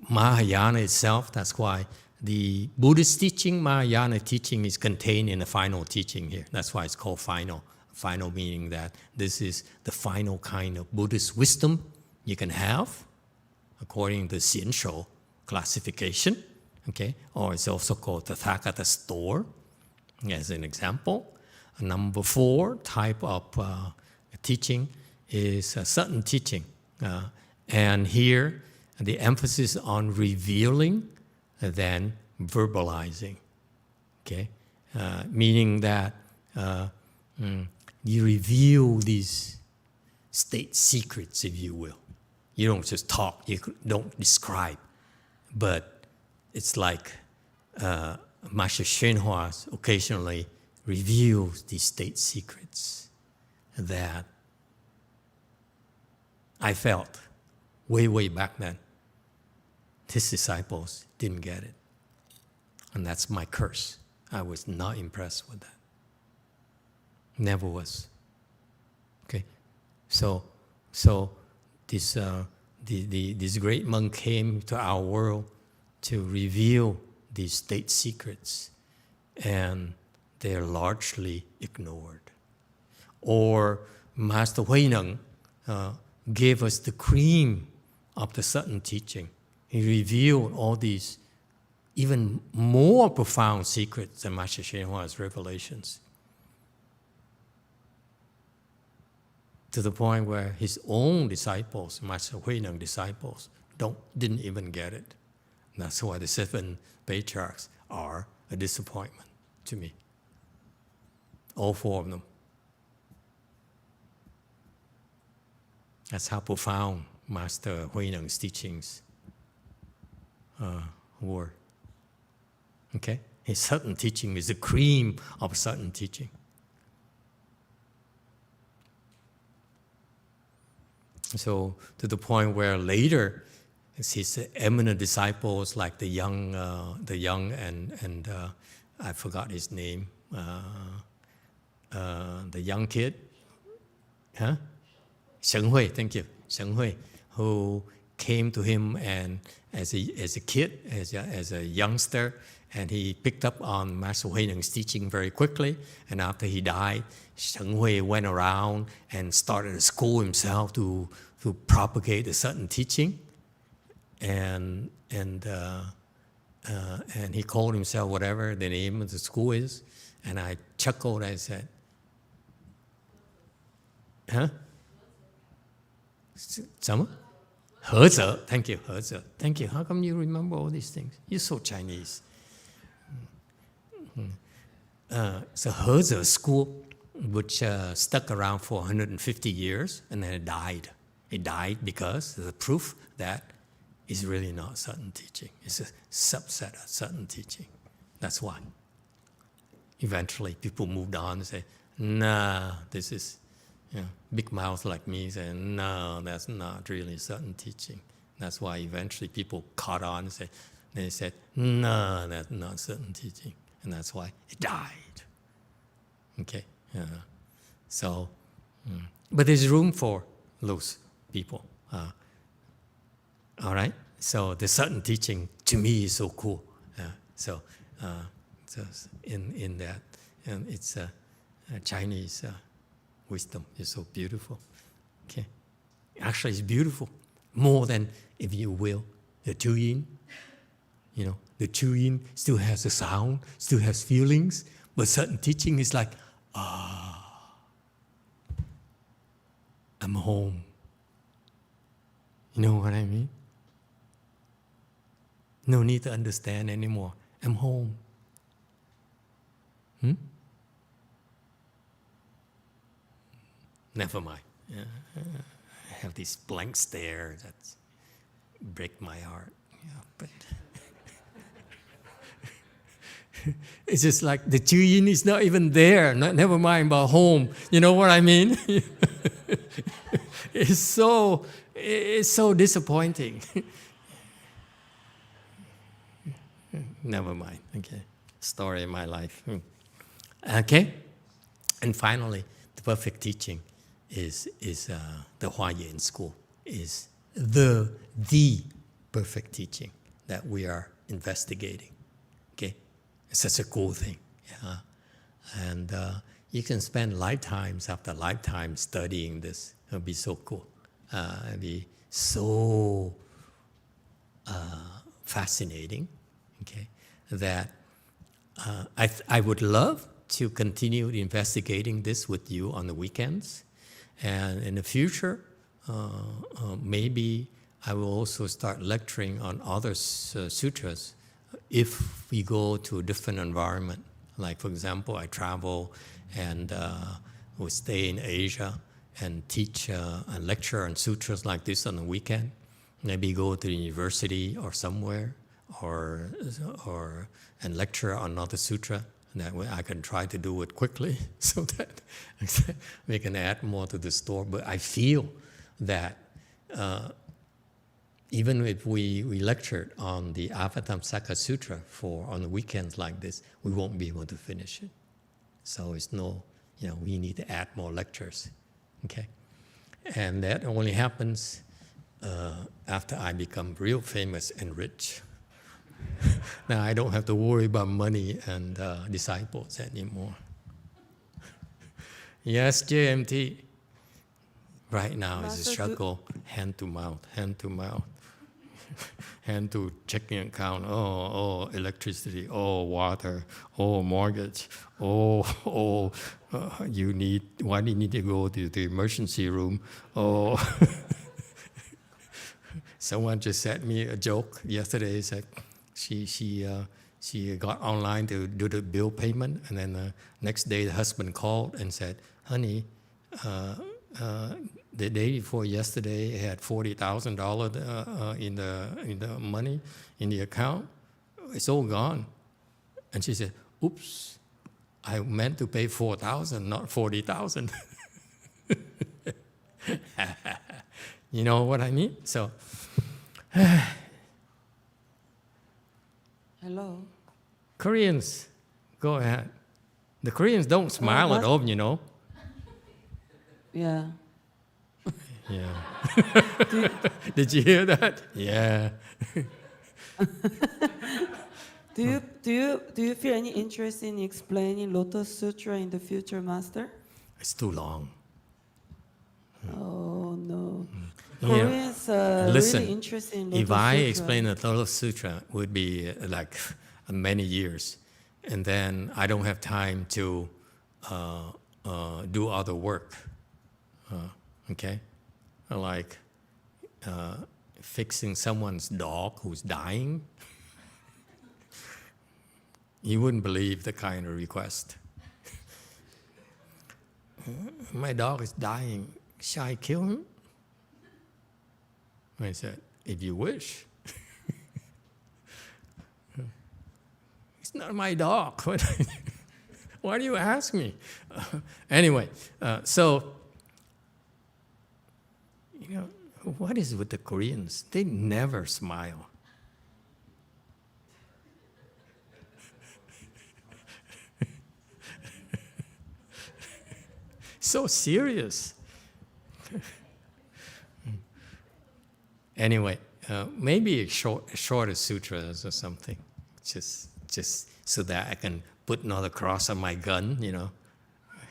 Mahayana itself. That's why the Buddhist teaching, Mahayana teaching, is contained in the final teaching here. That's why it's called final. Final meaning that this is the final kind of Buddhist wisdom you can have, according to the Xian Shou classification. Okay? Or it's also called the Tathagata store, as an example. Number 4 type of teaching is a sudden teaching. And here, the emphasis on revealing than verbalizing. Okay? meaning that you reveal these state secrets, if you will. You don't just talk, you don't describe, but it's like Master YongHua occasionally reveals these state secrets that I felt way back then. His disciples didn't get it. And that's my curse. I was not impressed with that. Never was. Okay? So this this great monk came to our world to reveal these state secrets, and they're largely ignored. Or Master Huineng gave us the cream of the sudden teaching. He revealed all these even more profound secrets than Master YongHua's revelations, to the point where his own disciples, Master Huineng disciples, didn't even get it. And that's why the 7 patriarchs are a disappointment to me. All 4 of them. That's how profound Master Huineng's teachings were. Okay? His sudden teaching is the cream of sudden teaching. So to the point where later his eminent disciples, like the young and I forgot his name, the young kid, Sheng Hui, thank you, Sheng Hui, who came to him and as a kid, as a youngster, and he picked up on Master Huineng's teaching very quickly. And after he died, Sheng Hui went around and started a school himself to propagate the sudden teaching. And he called himself whatever the name of the school is. And I chuckled. I said, huh? Some? Heze. Thank you, Heze. Thank you. How come you remember all these things? You're so Chinese. So Heze school, which stuck around for 150 years, and then it died. It died because the proof that it's really not sudden teaching. It's a subset of sudden teaching. That's why. Eventually, people moved on and say, nah, this is, big mouth like me saying, no, that's not really sudden teaching. That's why eventually people caught on and they said, no, that's not sudden teaching. And that's why it died. Okay? But there's room for those people. All right? So the sudden teaching to me is so cool. So in that, and it's Chinese wisdom is so beautiful. Okay? Actually, it's beautiful. More than, if you will, the Tuyin. The Tuyin still has a sound, still has feelings, but sudden teaching is like, I'm home. You know what I mean? No need to understand anymore. I'm home. Never mind. I have this blank stare that break my heart. But it's just like the Tuyin is not even there. Never mind about home. You know what I mean? It's so disappointing. Never mind. Okay, story of my life. Okay, and finally, the perfect teaching is the Huayan school is the perfect teaching that we are investigating. Okay, it's such a cool thing. And you can spend lifetimes after lifetimes studying this. It'll be so cool. It'll be so fascinating. Okay, that I would love to continue investigating this with you on the weekends, and in the future, maybe I will also start lecturing on other sutras if we go to a different environment, Like, for example, I travel and will stay in Asia and teach and lecture on sutras like this on the weekend. Maybe go to the university or somewhere or and lecture on another sutra. That way I can try to do it quickly so that we can add more to the store. But I feel that even if we lectured on the Avatamsaka Sutra on the weekends like this, we won't be able to finish it. So it's we need to add more lectures, okay? And that only happens after I become real famous and rich. Now I don't have to worry about money and disciples anymore. Yes, JMT. Right now is a struggle, hand to mouth, hand to checking account, electricity, water, mortgage, why do you need to go to the emergency room? Someone just sent me a joke yesterday. Said she got online to do the bill payment, and then the next day the husband called and said, "Honey, the day before yesterday, I had $40,000 in the money in the account. It's all gone." And she said, "Oops, I meant to pay $4,000, not $40,000." You know what I mean? So, Hello. Koreans, go ahead. The Koreans don't smile at all, Yeah. Yeah. Did you hear that? Yeah. Do you feel any interest in explaining Lotus Sutra in the future, Master? It's too long. Oh no. Yeah. Koreans are Listen, really interested in Lotus if I Sutra. explain the Lotus Sutra, it would be like many years. And then I don't have time to do other work. Okay? Like fixing someone's dog who's dying. You wouldn't believe the kind of request. My dog is dying. Shall I kill him? I said, if you wish. It's not my dog. Why do you ask me? Anyway, so, what is with the Koreans? They never smile. So serious. Anyway, maybe shorter sutras or something, just so that I can put another cross on my gun.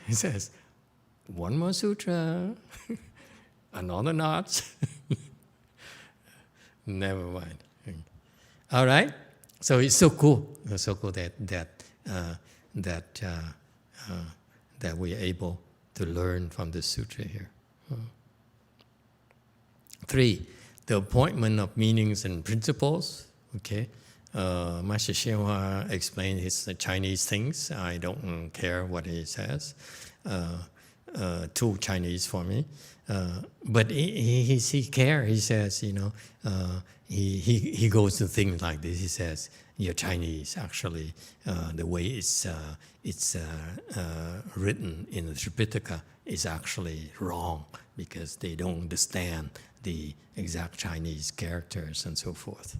It says, one more sutra, another notch. Never mind. All right. So it's so cool. It's so cool that we're able to learn from the sutra here. 3, the appointment of meanings and principles. Okay, Master YongHua explained his Chinese things. I don't care what he says. Too Chinese for me. But he cares. He says, he goes to things like this. He says, you're Chinese. Actually, the way it's written in the Tripitaka is actually wrong because they don't understand the exact Chinese characters and so forth.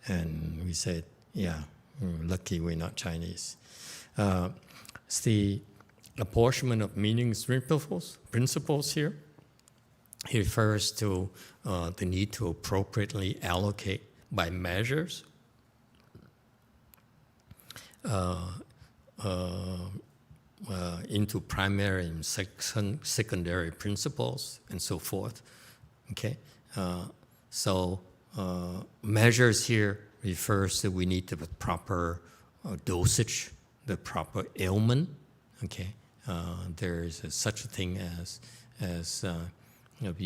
And we said, yeah, lucky we're not Chinese. It's the apportionment of meanings principles here. He refers to the need to appropriately allocate by measures into primary and secondary principles and so forth. Okay, so measures here refers to we need the proper dosage, the proper ailment. Okay, there is such a thing as if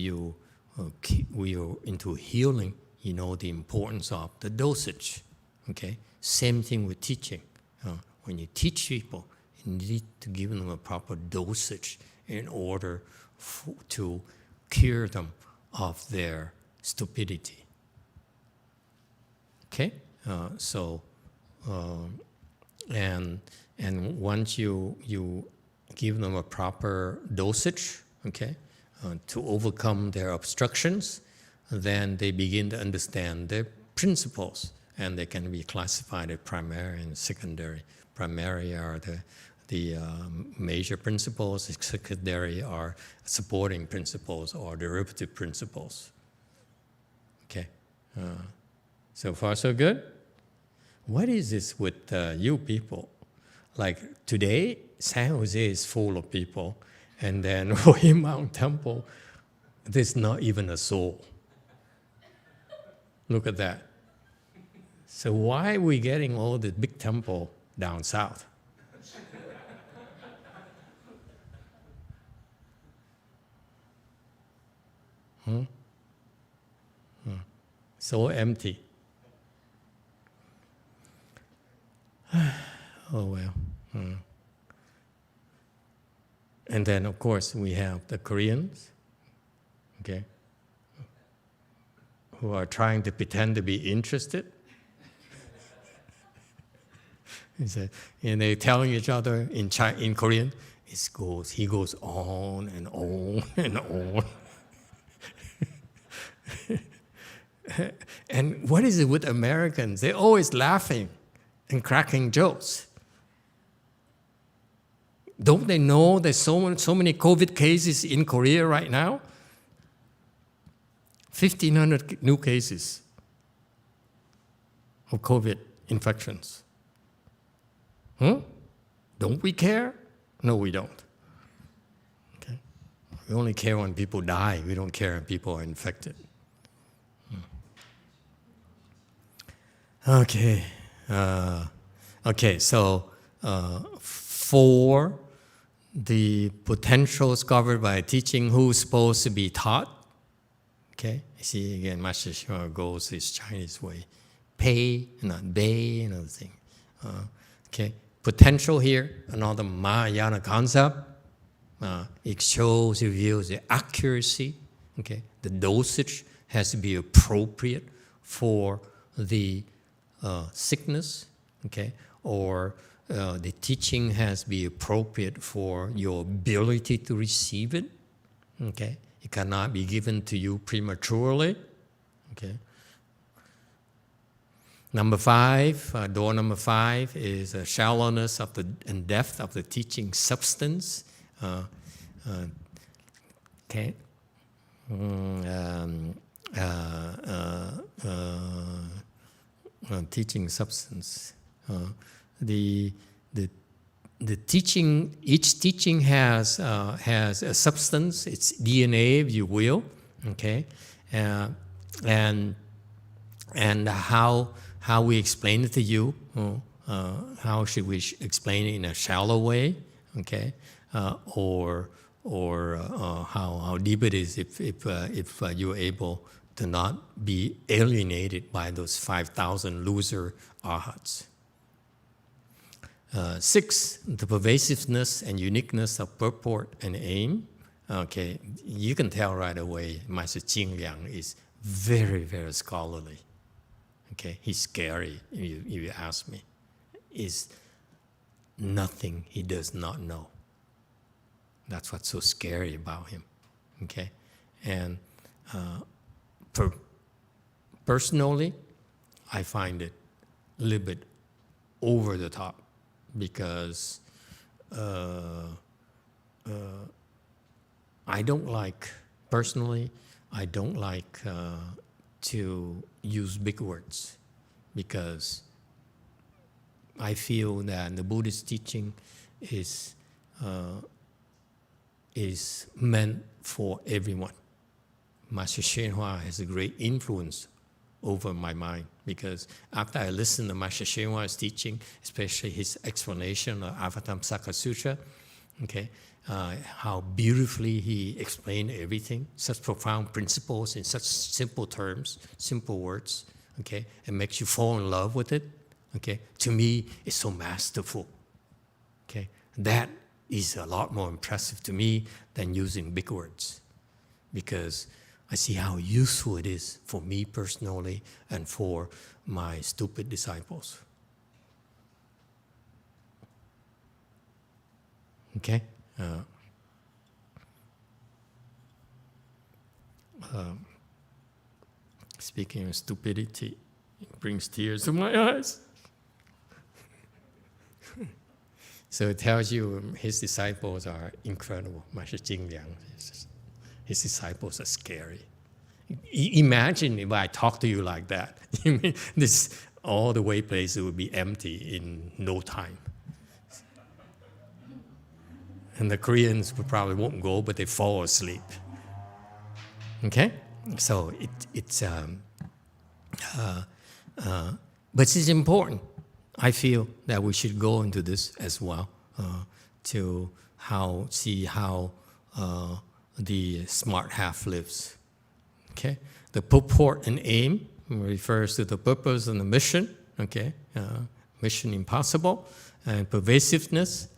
we are into healing, the importance of the dosage. Okay, same thing with teaching. when you teach people, you need to give them a proper dosage in order to cure them of their stupidity. Okay? And once you give them a proper dosage, okay, to overcome their obstructions, then they begin to understand their principles, and they can be classified as primary and secondary. Primary are the major principles, secondary are supporting principles or derivative principles. Okay, so far so good? What is this with you people? Like today, San Jose is full of people, and then Mount Temple, there's not even a soul. Look at that. So why are we getting all the big temple down south? So empty. Oh well. And then of course we have the Koreans, okay, who are trying to pretend to be interested. And they're telling each other in Korean, he goes on and on and on. And what is it with Americans? They're always laughing and cracking jokes. Don't they know there's so many COVID cases in Korea right now? 1,500 new cases of COVID infections. Don't we care? No, we don't. Okay? We only care when people die. We don't care when people are infected. Okay. So for the potentials covered by teaching, who's supposed to be taught? Okay, see again, Master Hsien goes this Chinese way. Pei, not bei, another thing. Okay, potential here, another Mahayana concept. It reveals the accuracy. Okay, the dosage has to be appropriate for the sickness. Okay, or the teaching has to be appropriate for your ability to receive it. Okay. It cannot be given to you prematurely. Okay. Number 5, door number 5 is shallowness of and depth of the teaching substance. Okay. Teaching substance. The teaching, each teaching has a substance, its DNA, if you will, okay, and how we explain it to you, how should we explain it in a shallow way, okay, or how deep it is if you're able to not be alienated by those 5,000 loser arhats. 6, the pervasiveness and uniqueness of purport and aim. Okay, you can tell right away Master Jing Liang is very, very scholarly. Okay, he's scary, if you ask me. Is nothing he does not know. That's what's so scary about him. Okay, and personally, I find it a little bit over the top. Because I don't like, personally, I don't like to use big words, because I feel that the Buddhist teaching is meant for everyone. Master YongHua has a great influence over my mind, because after I listened to Master YongHua's teaching, especially his explanation of Avatamsaka Sutra, okay, how beautifully he explained everything, such profound principles in such simple terms, simple words, okay, it makes you fall in love with it, okay. To me, it's so masterful, That is a lot more impressive to me than using big words, because I see how useful it is for me personally and for my stupid disciples. Okay? Speaking of stupidity, it brings tears to my eyes. So it tells you his disciples are incredible. His disciples are scary. Imagine if I talk to you like that. This all the way place would be empty in no time. And the Koreans probably won't go, but they fall asleep. Okay? So but it's important. I feel that we should go into this as well to see how the smart half lives. Okay, the purport and aim refers to the purpose and the mission. Okay, mission impossible, and pervasiveness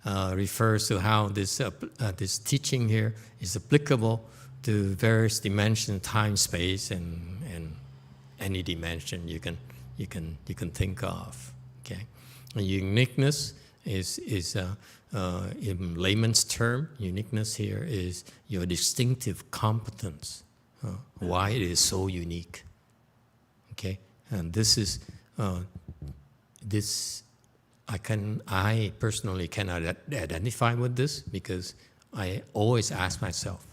refers to how this teaching here is applicable to various dimensions, time, space, and any dimension you can think of. Okay, and uniqueness is in layman's term. Uniqueness here is your distinctive competence. Why it is so unique. Okay, and this is this. I personally cannot identify with this because I always ask myself,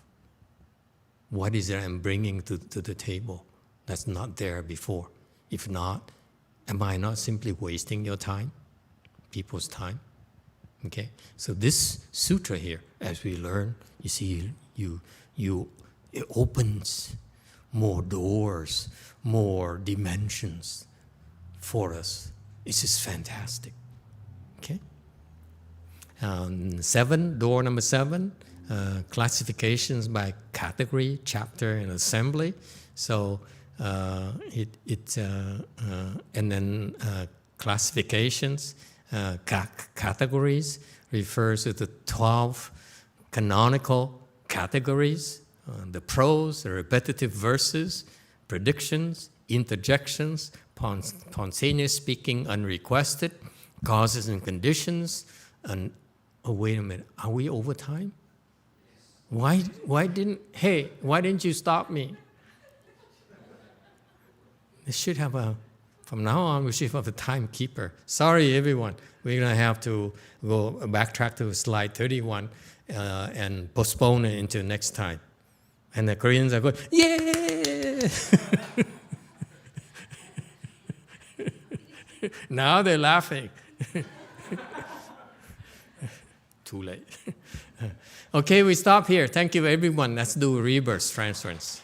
what is it I'm bringing to the table that's not there before? If not, am I not simply wasting your time, people's time? Okay, so this sutra here, as we learn, you see, it opens more doors, more dimensions for us. It's just fantastic. Okay. Door number 7, classifications by category, chapter, and assembly. So and then classifications, categories refers to the 12 canonical categories, the prose, the repetitive verses, predictions, interjections, spontaneous speaking unrequested, causes and conditions, and wait a minute, are we over time? Why didn't you stop me? This should have from now on, we should have a timekeeper. Sorry, everyone. We're going to have to backtrack to slide 31 and postpone it until next time. And the Koreans are going, yeah! Now they're laughing. Too late. Okay, we stop here. Thank you, everyone. Let's do reverse transference.